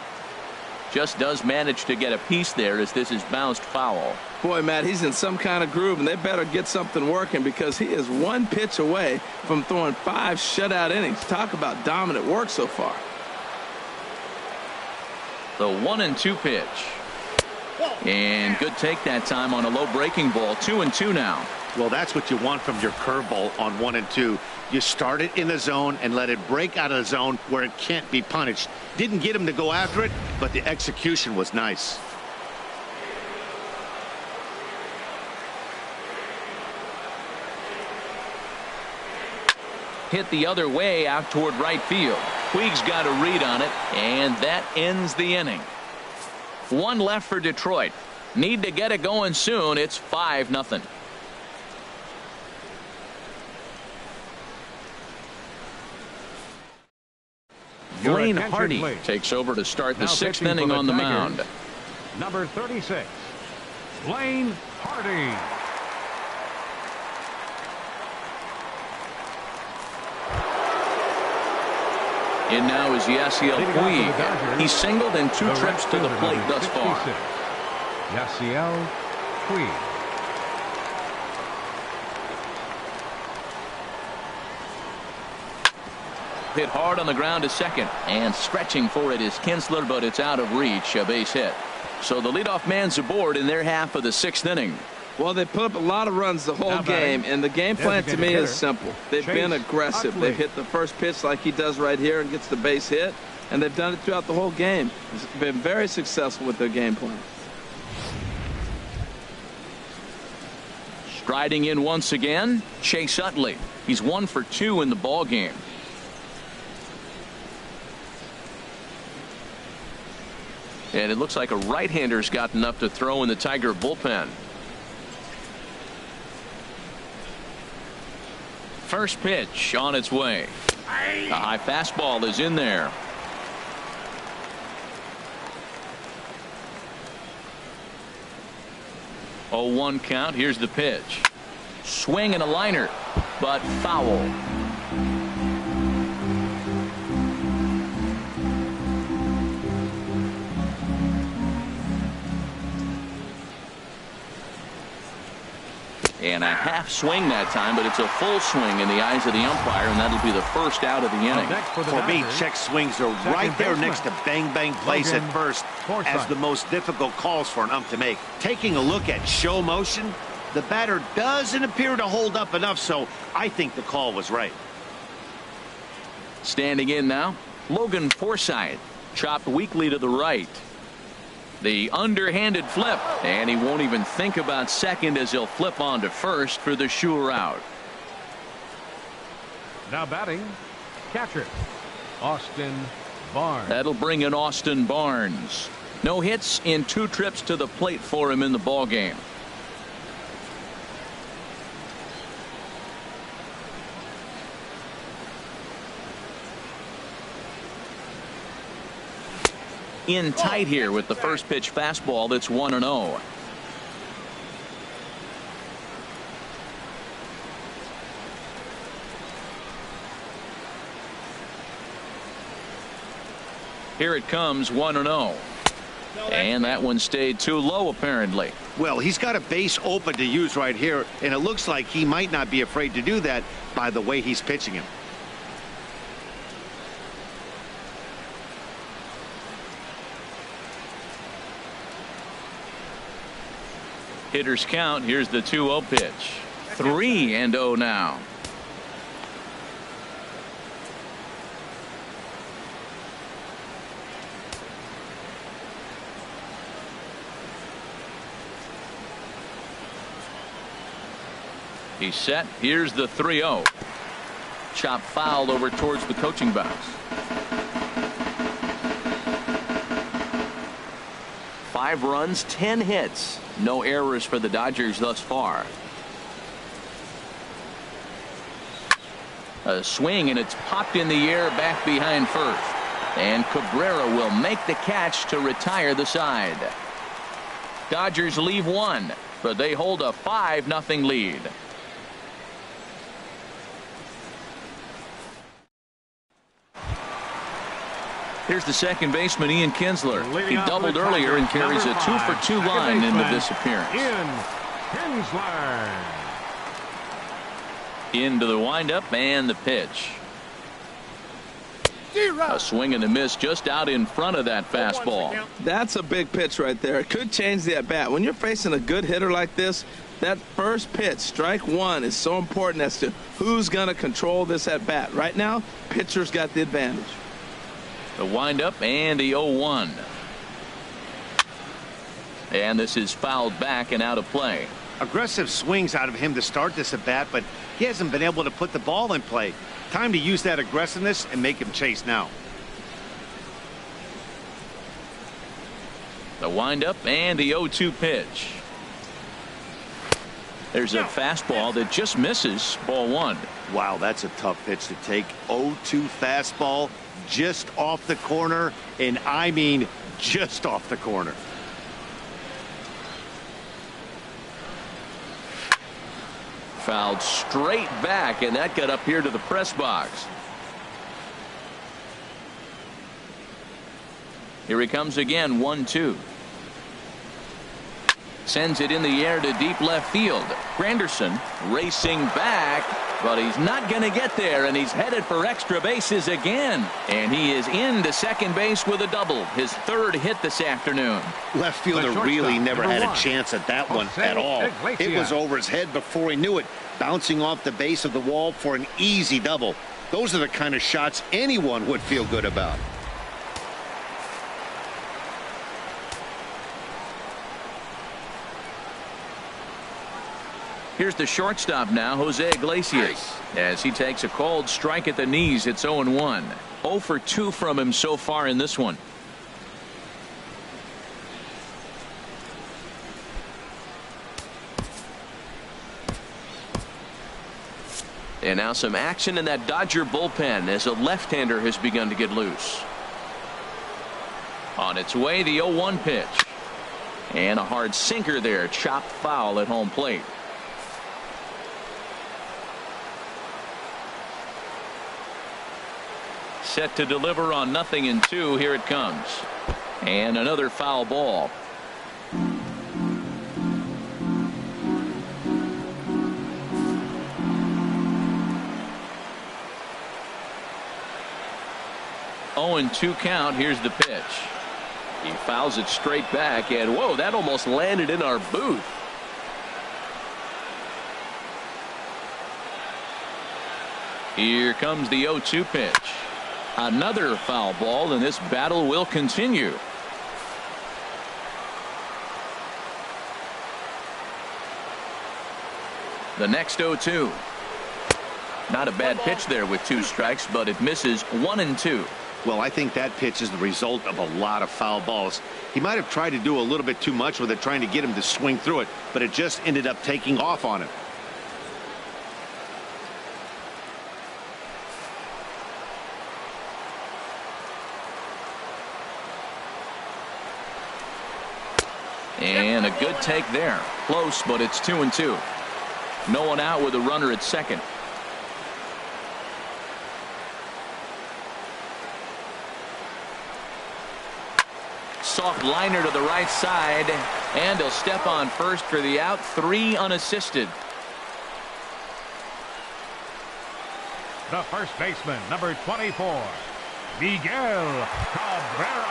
Just does manage to get a piece there as this is bounced foul. Boy, Matt, he's in some kind of groove, and they better get something working because he is 1 pitch away from throwing 5 shutout innings. Talk about dominant work so far. The 1-2 pitch. And good take that time on a low breaking ball. 2-2 now. Well, that's what you want from your curveball on 1 and 2. You start it in the zone and let it break out of the zone where it can't be punished. Didn't get him to go after it, but the execution was nice. Hit the other way out toward right field. Puig's got a read on it, and that ends the inning. 1 left for Detroit. Need to get it going soon. It's 5-0. Blaine Hardy takes over to start the 6th inning on the mound. Number 36, Blaine Hardy. In now is Yasiel Puig. He's singled in 2 trips to the plate thus far. Yasiel Puig. Hit hard on the ground to second, and stretching for it is Kinsler, but it's out of reach. A base hit. So the leadoff man's aboard in their half of the 6th inning. Well, they put up a lot of runs the whole game, and the game plan to me is simple. They've been aggressive. They've hit the first pitch like he does right here and gets the base hit, and they've done it throughout the whole game. It's been very successful with their game plan. Striding in once again, Chase Utley. He's 1 for 2 in the ball game. And it looks like a right-hander's got enough to throw in the Tiger bullpen. First pitch on its way. A high fastball is in there. Oh, 1 count. Here's the pitch. Swing and a liner, but foul. And a half swing that time, but it's a full swing in the eyes of the umpire, and that'll be the first out of the inning. For me, check swings are right there next to bang bang plays at first as the most difficult calls for an ump to make. Taking a look at show motion, the batter doesn't appear to hold up enough, so I think the call was right. Standing in now, Logan Forsythe, chopped weakly to the right. The underhanded flip, and he won't even think about second as he'll flip on to first for the sure out. Now batting, catcher, Austin Barnes. That'll bring in Austin Barnes. No hits in 2 trips to the plate for him in the ball game. in tight here with the first pitch fastball that's 1-0. Here it comes, 1-0. And that one stayed too low, apparently. Well, he's got a base open to use right here, and it looks like he might not be afraid to do that by the way he's pitching him. Hitters count. Here's the 2-0 pitch. 3-0 now. He's set. Here's the 3-0. Chop foul over towards the coaching box. 5 runs, 10 hits. No errors for the Dodgers thus far. A swing, and it's popped in the air back behind first. And Cabrera will make the catch to retire the side. Dodgers leave 1, but they hold a 5-0 lead. Here's the second baseman, Ian Kinsler. He doubled earlier and carries a 2-for-2 line into this appearance. Ian Kinsler. Into the windup and the pitch. A swing and a miss just out in front of that fastball. That's a big pitch right there. It could change the at-bat. When you're facing a good hitter like this, that first pitch, strike 1, is so important as to who's going to control this at-bat. Right now, pitcher's got the advantage. The windup and the 0-1. And this is fouled back and out of play. Aggressive swings out of him to start this at bat, but he hasn't been able to put the ball in play. Time to use that aggressiveness and make him chase now. The windup and the 0-2 pitch. There's a fastball that just misses. Ball 1. Wow, that's a tough pitch to take. 0-2 fastball just off the corner, and I mean just off the corner. Fouled straight back, and that got up here to the press box. Here he comes again, 1-2. Sends it in the air to deep left field. Granderson racing back, but he's not going to get there, and he's headed for extra bases again. And he is into second base with a double, his 3rd hit this afternoon. Left fielder really never had a chance at that one at all. It was over his head before he knew it, bouncing off the base of the wall for an easy double. Those are the kind of shots anyone would feel good about. Here's the shortstop now, Jose Iglesias, as he takes a cold strike at the knees. It's 0-1. 0-for-2 from him so far in this one. And now some action in that Dodger bullpen as a left-hander has begun to get loose. On its way, the 0-1 pitch. And a hard sinker there, chopped foul at home plate. Set to deliver on 0-2. Here it comes. And another foul ball. Oh, and 2 count. Here's the pitch. He fouls it straight back, and whoa, that almost landed in our booth. Here comes the 0-2 pitch. Another foul ball, and this battle will continue. The next 0-2. Not a bad pitch there with 2 strikes, but it misses 1-2. Well, I think that pitch is the result of a lot of foul balls. He might have tried to do a little bit too much with it, trying to get him to swing through it, but it just ended up taking off on him. And a good take there. Close, but it's 2-2. No one out with a runner at second. Soft liner to the right side, and he'll step on first for the out. 3 unassisted. The first baseman, number 24, Miguel Cabrera.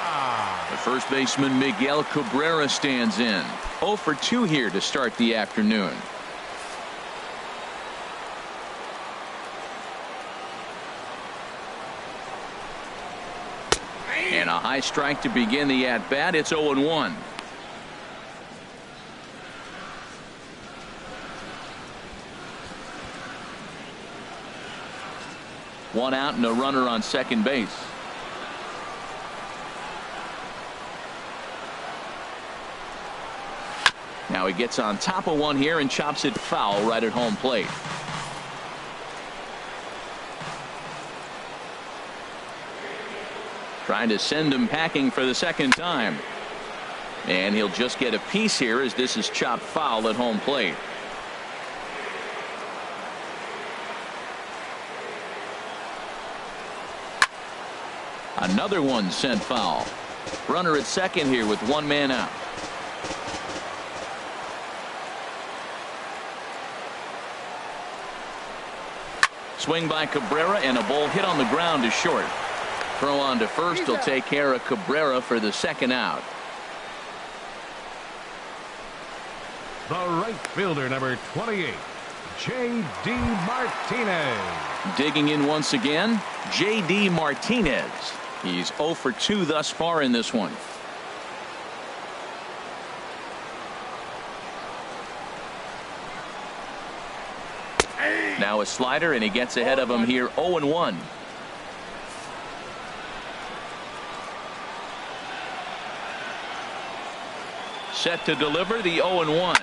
The first baseman, Miguel Cabrera, stands in. 0 for 2 here to start the afternoon. And a high strike to begin the at-bat. It's 0-1. One out and a runner on second base. Now he gets on top of one here and chops it foul right at home plate. Trying to send him packing for the second time. And he'll just get a piece here as this is chopped foul at home plate. Another one sent foul. Runner at second here with one man out. Swing by Cabrera and a ball hit on the ground is short. Throw on to first will take care of Cabrera for the second out. The right fielder, number 28, J.D. Martinez. Digging in once again, J.D. Martinez. He's 0 for 2 thus far in this one. Now a slider, and he gets ahead of him here. 0-1. Set to deliver the 0-1.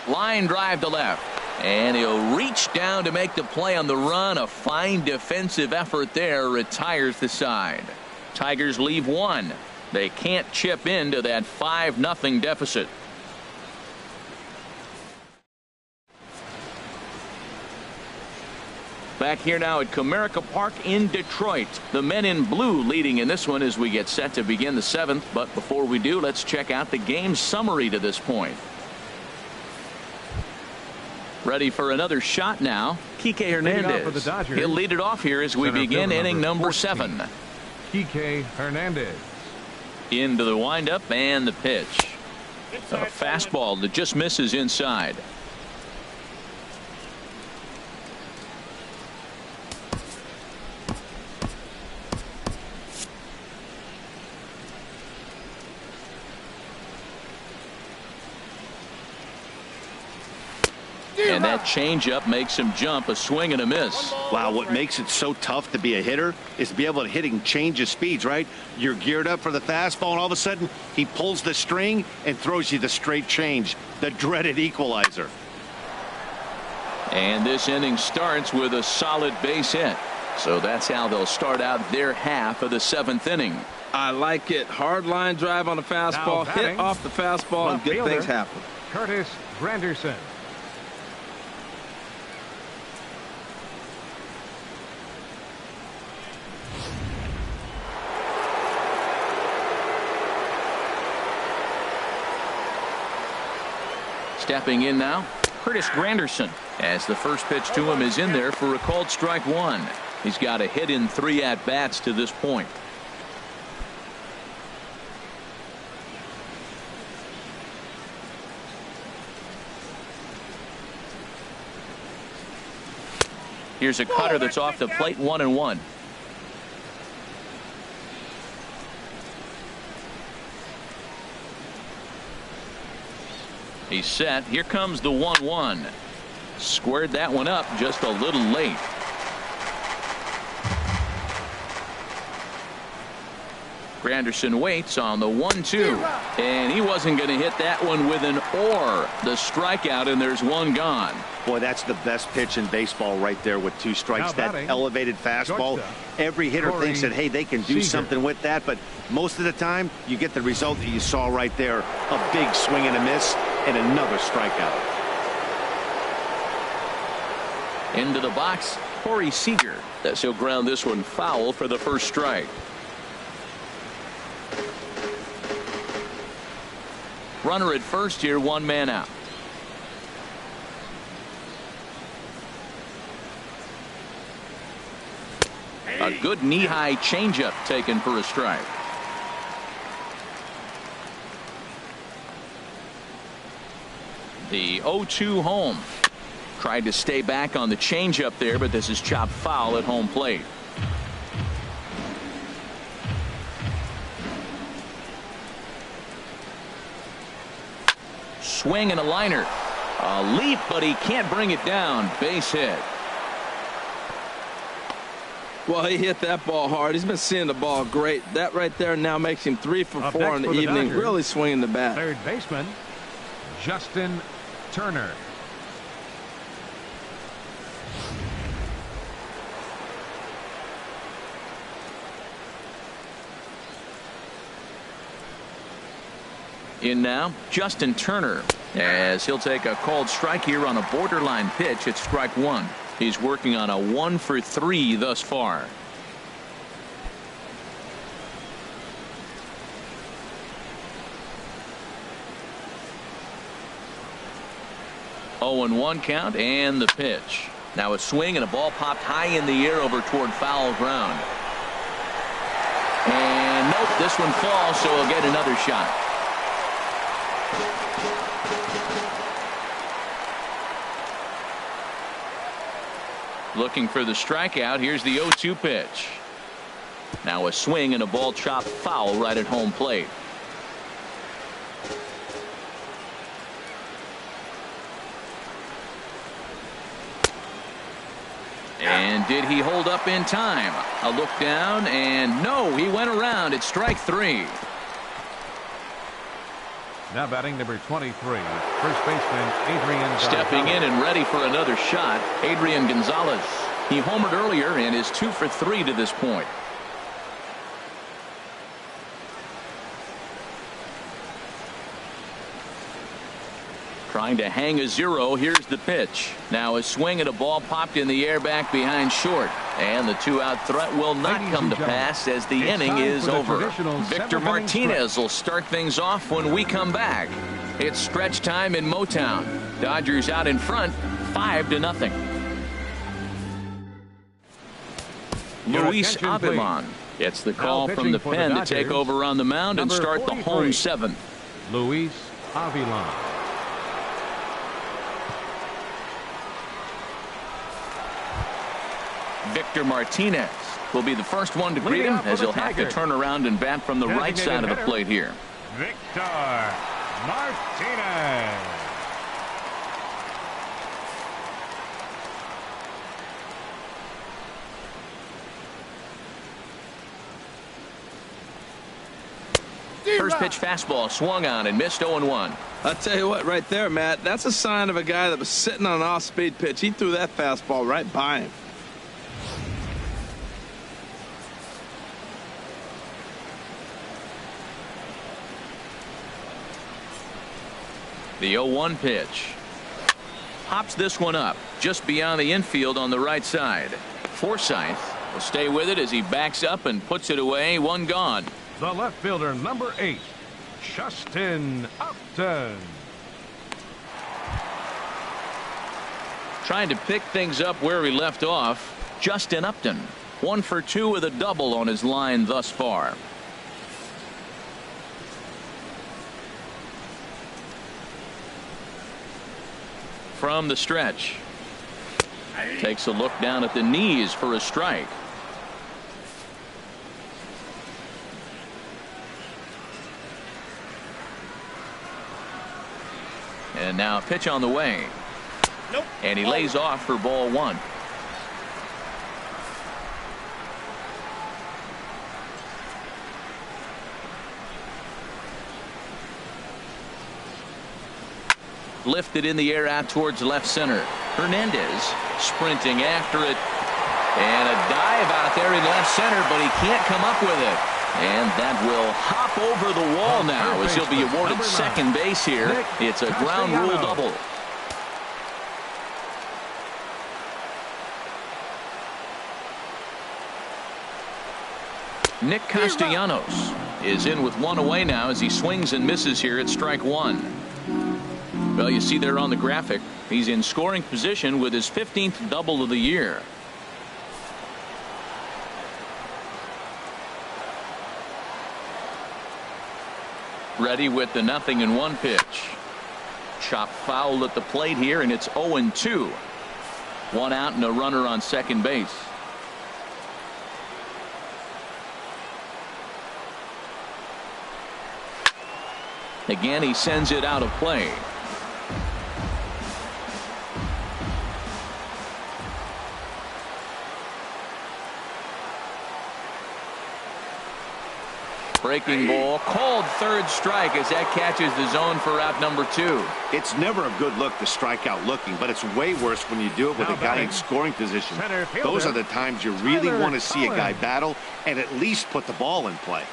Line drive to left. And he'll reach down to make the play on the run. A fine defensive effort there. Retires the side. Tigers leave one. They can't chip into that 5-0 deficit. Back here now at Comerica Park in Detroit. The men in blue leading in this one as we get set to begin the 7th. But before we do, let's check out the game summary to this point. Ready for another shot now. Kike Hernandez. He'll lead it off here as we begin inning number 7. Kike Hernandez. Into the windup and the pitch. A fastball that just misses inside. And that changeup makes him jump. A swing and a miss. Wow, what makes it so tough to be a hitter is to be able to hit and change his speeds, right? You're geared up for the fastball, and all of a sudden he pulls the string and throws you the straight change, the dreaded equalizer. And this inning starts with a solid base hit. So that's how they'll start out their half of the 7th inning. I like it. Hard line drive on the fastball, hit off the fastball, and good things happen. Curtis Granderson. Stepping in now, Curtis Granderson, as the first pitch to him is in there for a called strike 1. He's got a hit in 3 at-bats to this point. Here's a cutter that's off the plate. 1-1. He's set. Here comes the 1-1. Squared that one up just a little late. Granderson waits on the 1-2, and he wasn't going to hit that one with an or. The strikeout, and there's one gone. Boy, that's the best pitch in baseball right there with 2 strikes. That elevated fastball. Every hitter thinks that, hey, they can do something with that, but most of the time you get the result that you saw right there. A big swing and a miss and another strikeout. Into the box, Corey Seager. As he'll ground this one foul for the first strike. Runner at first here, 1 man out. A good knee-high changeup taken for a strike. The 0-2 home. Tried to stay back on the changeup there, but this is chopped foul at home plate. Swing and a liner. A leap, but he can't bring it down. Base hit. Well, he hit that ball hard. He's been seeing the ball great. That right there now makes him 3 for 4 in the evening. Really swinging the bat. Third baseman, Justin Turner. In now, Justin Turner, as he'll take a called strike here on a borderline pitch at strike 1. He's working on a 1 for 3 thus far. Oh, and 1 count, and the pitch. Now a swing and a ball popped high in the air over toward foul ground. And nope, this one falls, so he'll get another shot. Looking for the strikeout. Here's the 0-2 pitch. Now a swing and a ball chopped foul right at home plate. And did he hold up in time? A look down, and no, he went around. It's strike 3. Now batting number 23, first baseman Adrian Gonzalez. Stepping in and ready for another shot, Adrian Gonzalez. He homered earlier and is 2 for 3 to this point. Trying to hang a 0. Here's the pitch. Now a swing and a ball popped in the air back behind short. And the 2-out threat will not come to pass as the inning is over. Victor Martinez will start things off when we come back. It's stretch time in Motown. Dodgers out in front, 5-0. Luis Avilan gets the call from the pen to take over on the mound and start the home 7th. Luis Avilan. Victor Martinez will be the first one to greet him as he'll have to turn around and bat from the right side of the plate here. Victor Martinez. First pitch fastball swung on and missed 0-1. I'll tell you what, right there, Matt, that's a sign of a guy that was sitting on an off-speed pitch. He threw that fastball right by him. The 0-1 pitch. Pops this one up just beyond the infield on the right side. Forsythe will stay with it as he backs up and puts it away. 1 gone. The left fielder, number 8, Justin Upton. Trying to pick things up where he left off. Justin Upton, 1 for 2 with a double on his line thus far. From the stretch. Takes a look down at the knees for a strike. And now a pitch on the way. Nope. And he lays off for ball 1. Lifted in the air out towards left center. Hernandez sprinting after it. And a dive out there in left center, but he can't come up with it. And that will hop over the wall now as he'll be awarded second base here. It's a ground rule double. Nick Castellanos is in with one away now as he swings and misses here at strike one. Well, you see there on the graphic, he's in scoring position with his 15th double of the year. Ready with the 0-1 pitch. Chop foul at the plate here, and it's 0-2. One out and a runner on second base. Again, he sends it out of play. Breaking ball called third strike as that catches the zone for out number 2. It's never a good look to strike out looking, but it's way worse when you do it with a guy in scoring position. Those are the times you really want to see a guy battle and at least put the ball in play.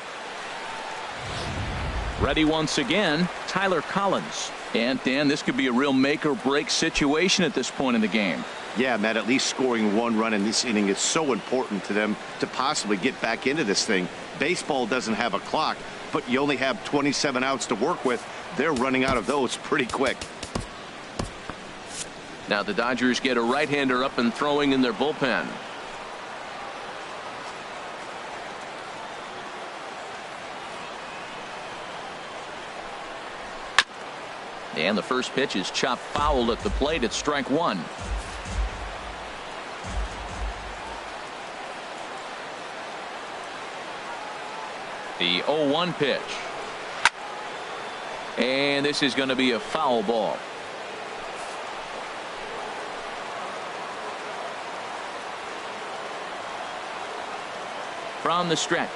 Ready once again, Tyler Collins. And Dan, this could be a real make or break situation at this point in the game. Yeah, Matt, at least scoring one run in this inning is so important to them to possibly get back into this thing. Baseball doesn't have a clock, but you only have 27 outs to work with. They're running out of those pretty quick. Now the Dodgers get a right-hander up and throwing in their bullpen. And the first pitch is chopped foul at the plate at strike one. The 0-1 pitch. And this is going to be a foul ball. From the stretch.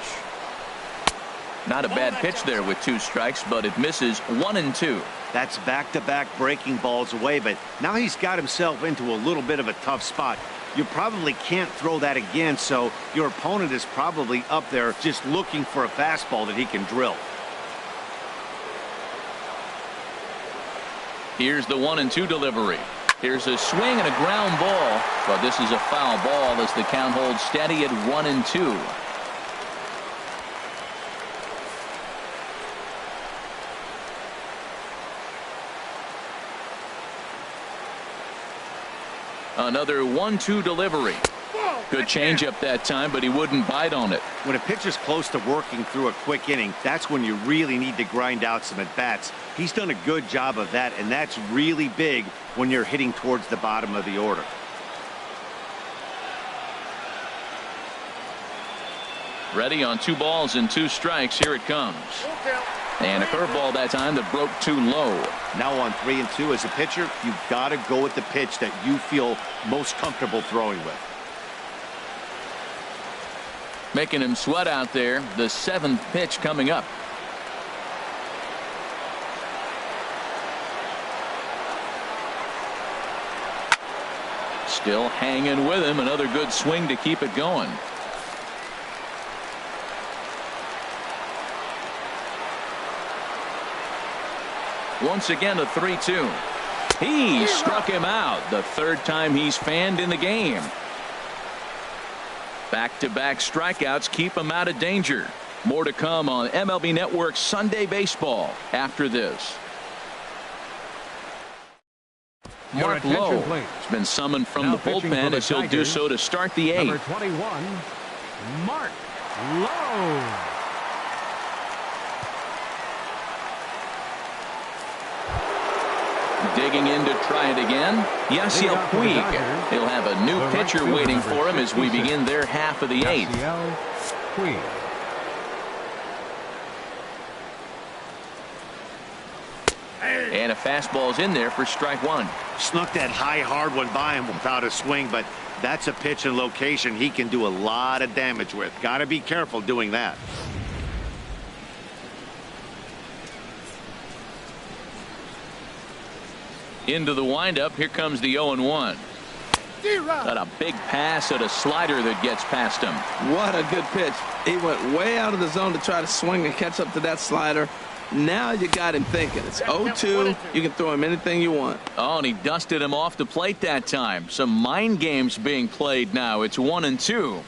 Not a bad pitch there with 2 strikes, but it misses 1-2. That's back-to-back breaking balls away, but now he's got himself into a little bit of a tough spot. You probably can't throw that again, so your opponent is probably up there just looking for a fastball that he can drill. Here's the 1-2 delivery. Here's a swing and a ground ball, but this is a foul ball as the count holds steady at 1-2. Another 1-2 delivery. Good changeup that time, but he wouldn't bite on it. When a pitcher's close to working through a quick inning, that's when you really need to grind out some at-bats. He's done a good job of that, and that's really big when you're hitting towards the bottom of the order. Ready on 2 balls and 2 strikes. Here it comes. And a curveball that time that broke too low. Now on 3-2 as a pitcher, you've got to go with the pitch that you feel most comfortable throwing with. Making him sweat out there. The 7th pitch coming up. Still hanging with him. Another good swing to keep it going. Once again a 3-2. He struck him out. The 3rd time he's fanned in the game. Back-to-back strikeouts keep him out of danger. More to come on MLB Network Sunday Baseball after this. Mark Lowe has been summoned from the bullpen as he'll do so to start the 8th. Number 21, Mark Lowe. Digging in to try it again. Yasiel Puig. He'll have a new pitcher waiting for him as we begin their half of the 8th. And a fastball's in there for strike one. Snuck that high hard one by him without a swing, but that's a pitch and location he can do a lot of damage with. Got to be careful doing that. Into the windup. Here comes the 0-1. Got a big pass at a slider that gets past him. What a good pitch. He went way out of the zone to try to swing and catch up to that slider. Now you got him thinking. It's 0-2. You can throw him anything you want. Oh, and he dusted him off the plate that time. Some mind games being played now. It's 1-2.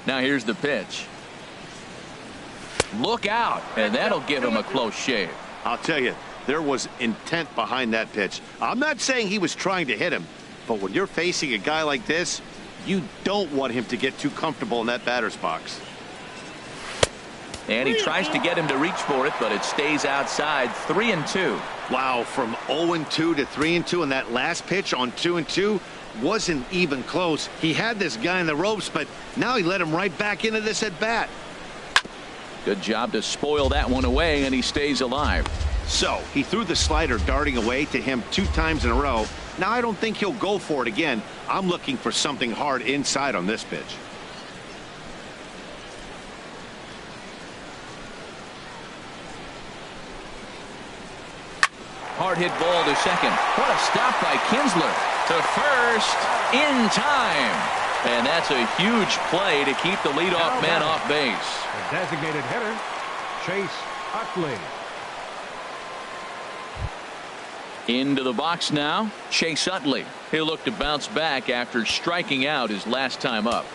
Now here's the pitch. Look out, and that'll give him a close shave. I'll tell you, there was intent behind that pitch. I'm not saying he was trying to hit him, but when you're facing a guy like this, you don't want him to get too comfortable in that batter's box. And he tries to get him to reach for it, but it stays outside. 3-2. Wow, from 0-2 to 3-2, and that last pitch on 2-2 wasn't even close. He had this guy in the ropes, but now he let him right back into this at bat. Good job to spoil that one away, and he stays alive. So he threw the slider darting away to him 2 times in a row. Now I don't think he'll go for it again. I'm looking for something hard inside on this pitch. Hard hit ball to second. What a stop by Kinsler. To first in time. And that's a huge play to keep the leadoff man off base. The designated hitter, Chase Utley. Into the box now, Chase Utley. He'll look to bounce back after striking out his last time up.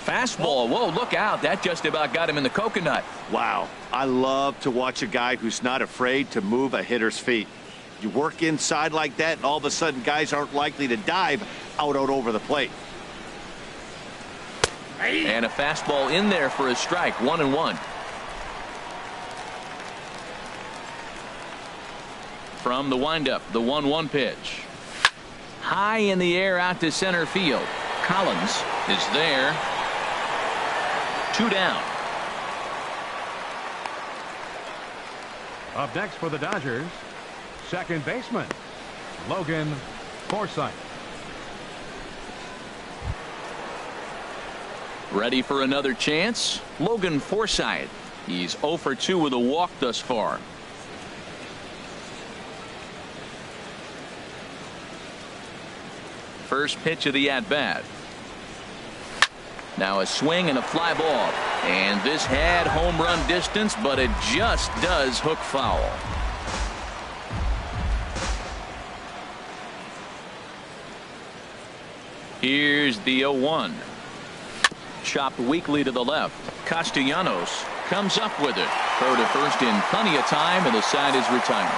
Fastball. Whoa, look out. That just about got him in the coconut. Wow. I love to watch a guy who's not afraid to move a hitter's feet. You work inside like that, and all of a sudden guys aren't likely to dive out over the plate. And a fastball in there for a strike. 1-1. From the windup, the 1-1 pitch. High in the air out to center field. Collins is there. 2 down. Up next for the Dodgers, second baseman, Logan Forsythe. Ready for another chance? Logan Forsythe. He's 0 for 2 with a walk thus far. First pitch of the at-bat. Now a swing and a fly ball. And this had home run distance, but it just does hook foul. Here's the 0-1. Chopped weakly to the left. Castellanos comes up with it. Throw to first in plenty of time, and the side is retired.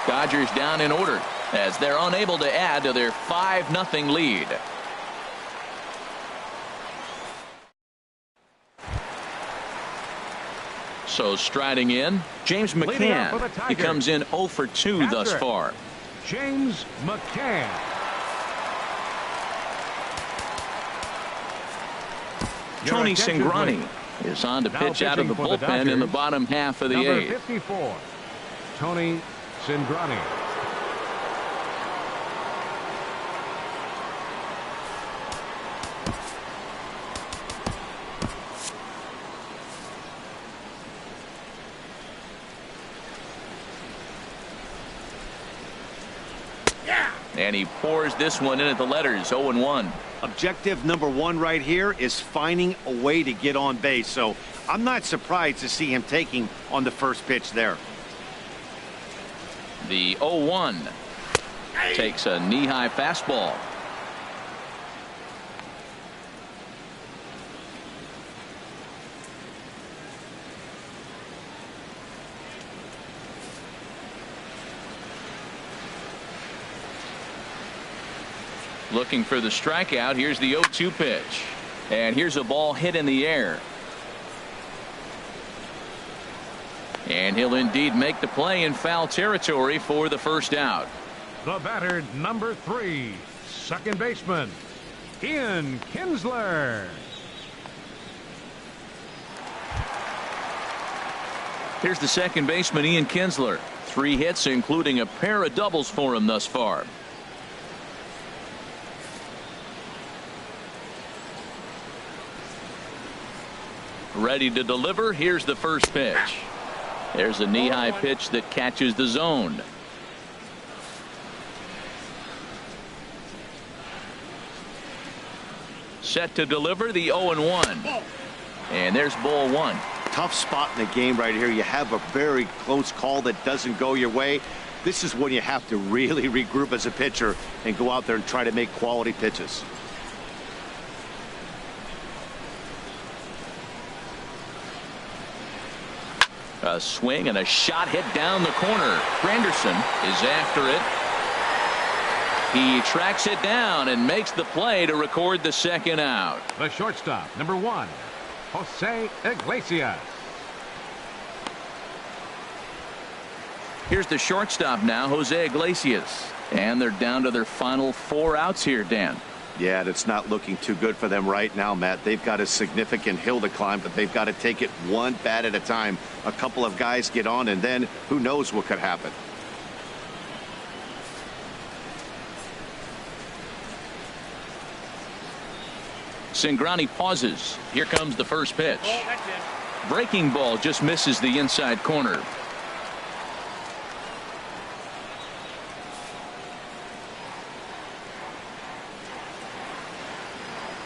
Dodgers down in order as they're unable to add to their 5-0 lead. So striding in, James McCann. He comes in 0 for 2 thus far. James McCann. Tony Cingrani is on to pitch out of the bullpen in the bottom half of the Number 8th. 54, Tony Cingrani. And he pours this one in at the letters. 0-1. Objective number 1 right here is finding a way to get on base. So I'm not surprised to see him taking on the first pitch there. The 0-1 takes a knee-high fastball. Looking for the strikeout. Here's the 0-2 pitch. And here's a ball hit in the air. And he'll indeed make the play in foul territory for the first out. The batter, number 3, second baseman, Ian Kinsler. Here's the second baseman, Ian Kinsler. 3 hits, including a pair of doubles for him thus far. Ready to deliver. Here's the first pitch. There's a knee-high pitch that catches the zone. Set to deliver the 0-1. And there's ball one. Tough spot in the game right here. You have a very close call that doesn't go your way. This is when you have to really regroup as a pitcher and go out there and try to make quality pitches. A swing and a shot hit down the corner. Granderson is after it. He tracks it down and makes the play to record the second out. The shortstop, number 1, Jose Iglesias. Here's the shortstop now, Jose Iglesias. And they're down to their final 4 outs here, Dan. Yeah, it's not looking too good for them right now, Matt. They've got a significant hill to climb, but they've got to take it one bat at a time. A couple of guys get on, and then who knows what could happen. Cingrani pauses. Here comes the first pitch. Breaking ball just misses the inside corner.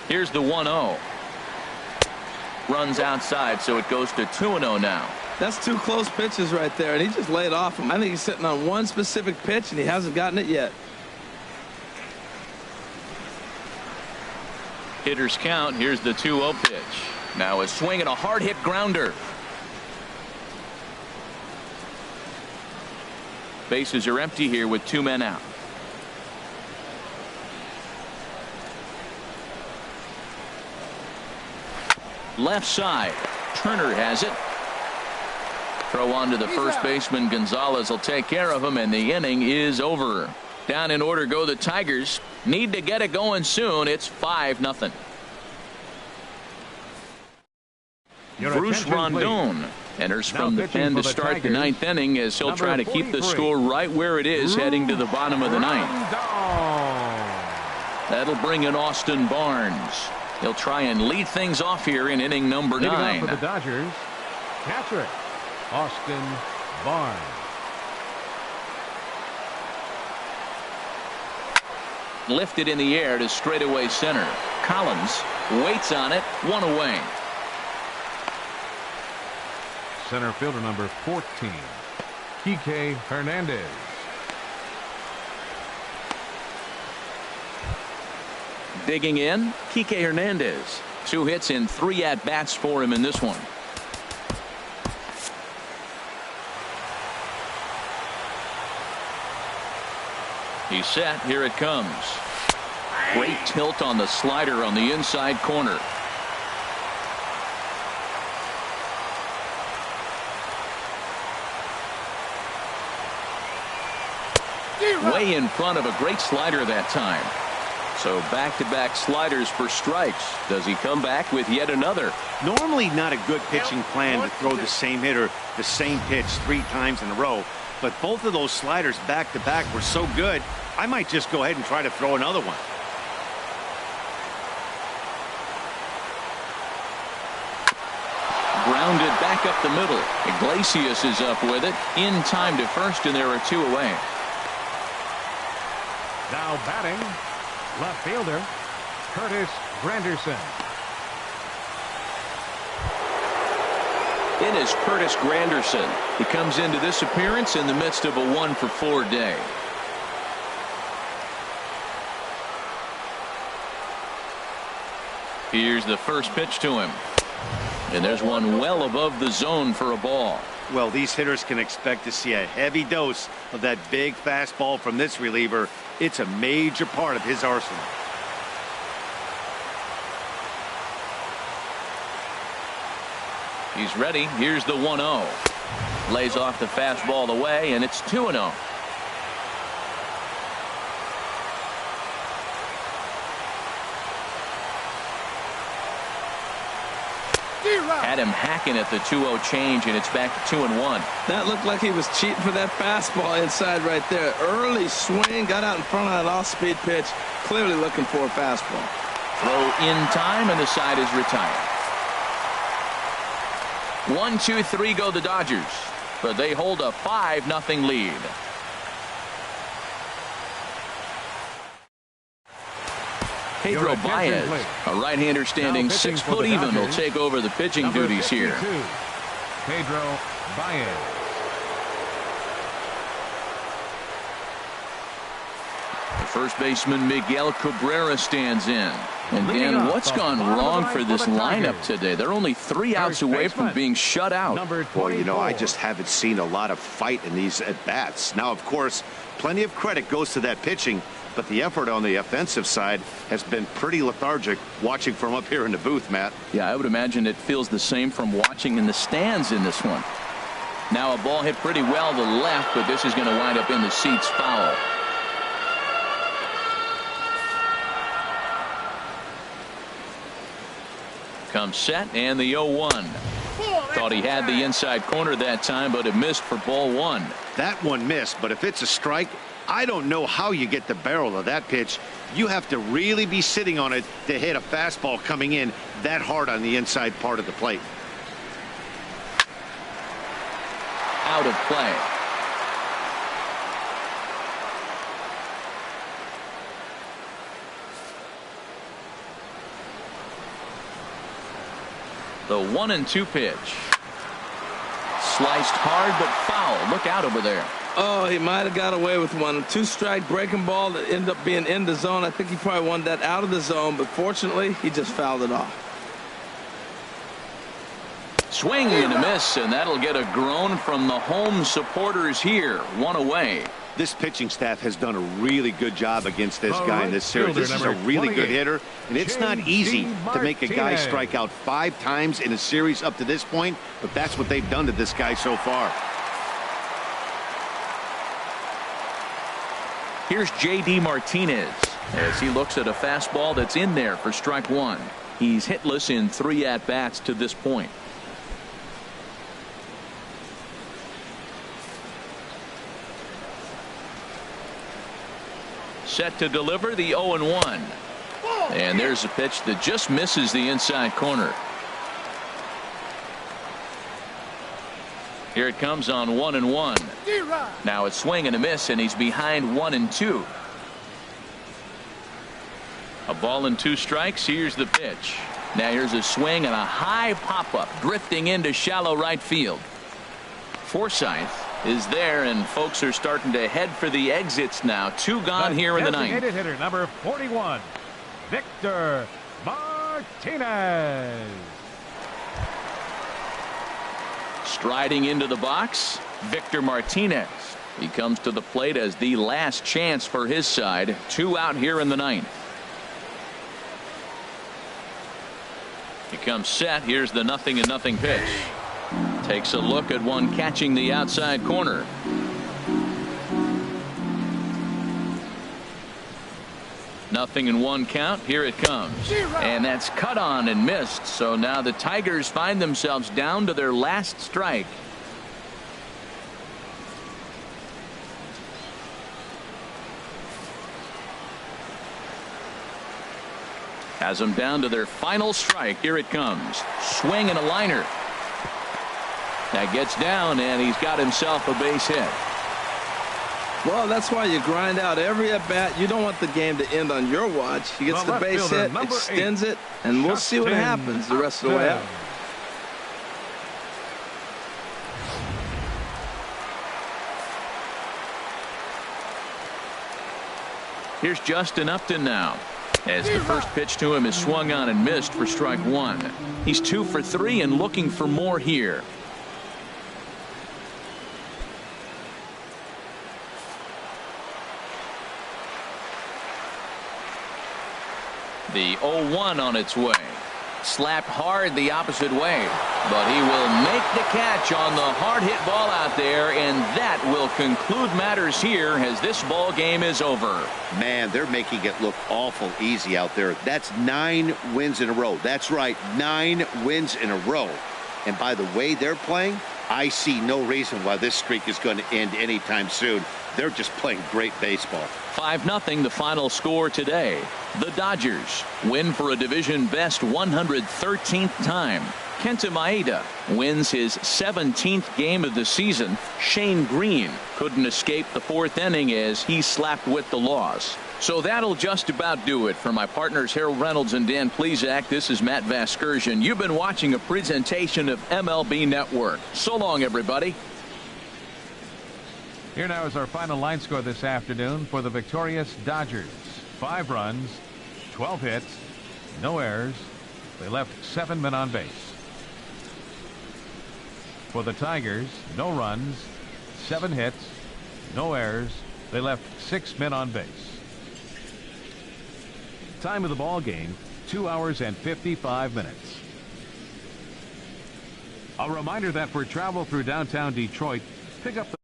Here's the 1-0. Runs outside, so it goes to 2-0 now. That's 2 close pitches right there, and he just laid off him. I think he's sitting on one specific pitch, and he hasn't gotten it yet. Hitters count. Here's the 2-0 pitch. Now a swing and a hard hit grounder. Bases are empty here with 2 men out. Left side. Turner has it. Throw on to the first baseman. Gonzalez will take care of him, and the inning is over. Down in order go the Tigers. Need to get it going soon. It's 5-0. Bruce Rondon enters from the pen to start the 9th inning as he'll try to keep the score right where it is heading to the bottom of the 9th. That'll bring in Austin Barnes. He'll try and lead things off here in inning number 9. For the Dodgers, catcher Austin Barnes. Lifted in the air to straightaway center. Collins waits on it. 1 away. Center fielder number 14, Kike Hernandez. Digging in, Kike Hernandez. 2 hits in 3 at-bats for him in this one. He's set. Here it comes. Great tilt on the slider on the inside corner. Way in front of a great slider that time. So back-to-back sliders for strikes. Does he come back with yet another? Normally not a good pitching plan to throw the same hitter the same pitch 3 times in a row, but both of those sliders back-to-back were so good, I might just go ahead and try to throw another one. Grounded back up the middle. Iglesias is up with it. In time to first, and there are 2 away. Now batting, left fielder Curtis Granderson. It is Curtis Granderson. He comes into this appearance in the midst of a 1-for-4 day. Here's the first pitch to him. And there's one well above the zone for a ball. Well, these hitters can expect to see a heavy dose of that big fastball from this reliever. It's a major part of his arsenal. He's ready. Here's the 1-0. Lays off the fastball away, and it's 2-0. Had him hacking at the 2-0 change, and it's back to 2-1. That looked like he was cheating for that fastball inside right there. Early swing, got out in front of that off-speed pitch. Clearly looking for a fastball. Throw in time, and the side is retired. 1-2-3 go the Dodgers, but they hold a 5-0 lead. Pedro Baez, a right-hander standing 6 foot even, will take over the pitching duties here. Pedro Baez. The first baseman Miguel Cabrera stands in. And Dan, what's gone wrong for this lineup today? They're only 3 outs away from being shut out. Well, you know, I just haven't seen a lot of fight in these at-bats. Now, of course, plenty of credit goes to that pitching, but the effort on the offensive side has been pretty lethargic watching from up here in the booth, Matt. Yeah, I would imagine it feels the same from watching in the stands in this one. Now a ball hit pretty well to the left, but this is going to wind up in the seats foul. Comes set, and the 0-1. Thought he had the inside corner that time, but it missed for ball 1. That one missed, but if it's a strike, I don't know how you get the barrel of that pitch. You have to really be sitting on it to hit a fastball coming in that hard on the inside part of the plate. Out of play. The 1-2 pitch. Sliced hard but foul. Look out over there. Oh, he might have got away with one. 2-strike breaking ball that ended up being in the zone. I think he probably wanted that out of the zone, but fortunately, he just fouled it off. Swing and a miss, and that'll get a groan from the home supporters here. 1 away. This pitching staff has done a really good job against this guy in this series. This is a really good hitter, and it's not easy to make a guy strike out 5 times in a series up to this point, but that's what they've done to this guy so far. Here's J.D. Martinez as he looks at a fastball that's in there for strike 1. He's hitless in 3 at-bats to this point. Set to deliver the 0-1. And there's a pitch that just misses the inside corner. Here it comes on 1-1. Now it's swing and a miss, and he's behind 1-2. A ball and 2 strikes. Here's the pitch. Now here's a swing and a high pop-up drifting into shallow right field. Forsythe is there, and folks are starting to head for the exits now. 2 gone here in the 9th. Designated hitter number 41, Victor Martinez. Striding into the box, Victor Martinez. He comes to the plate as the last chance for his side. 2 out here in the 9th. He comes set. Here's the 0-0 pitch. Takes a look at one catching the outside corner. Nothing in 1 count. Here it comes. And that's cut on and missed. So now the Tigers find themselves down to their last strike. Has them down to their final strike. Here it comes. Swing and a liner. That gets down, and he's got himself a base hit. Well, that's why you grind out every at-bat. You don't want the game to end on your watch. He gets the base hit, extends it, and we'll see what happens the rest of the way out. Here's Justin Upton now, as the first pitch to him is swung on and missed for strike 1. He's 2 for 3 and looking for more here. The 0-1 on its way. Slapped hard the opposite way, but he will make the catch on the hard hit ball out there, and that will conclude matters here as this ball game is over. Man, they're making it look awful easy out there. That's 9 wins in a row. That's right, 9 wins in a row. And by the way they're playing, I see no reason why this streak is going to end anytime soon. They're just playing great baseball. 5-0 the final score today. The Dodgers win for a division best 113th time. Kenta Maeda wins his 17th game of the season. Shane Green couldn't escape the 4th inning as he slapped with the loss. So that'll just about do it. For my partners Harold Reynolds and Dan Plesac, this is Matt Vasgersian. You've been watching a presentation of MLB Network. So long, everybody. Here now is our final line score this afternoon for the victorious Dodgers. 5 runs, 12 hits, no errors. They left 7 men on base. For the Tigers, no runs, 7 hits, no errors. They left 6 men on base. Time of the ball game, 2 hours and 55 minutes. A reminder that for travel through downtown Detroit, pick up the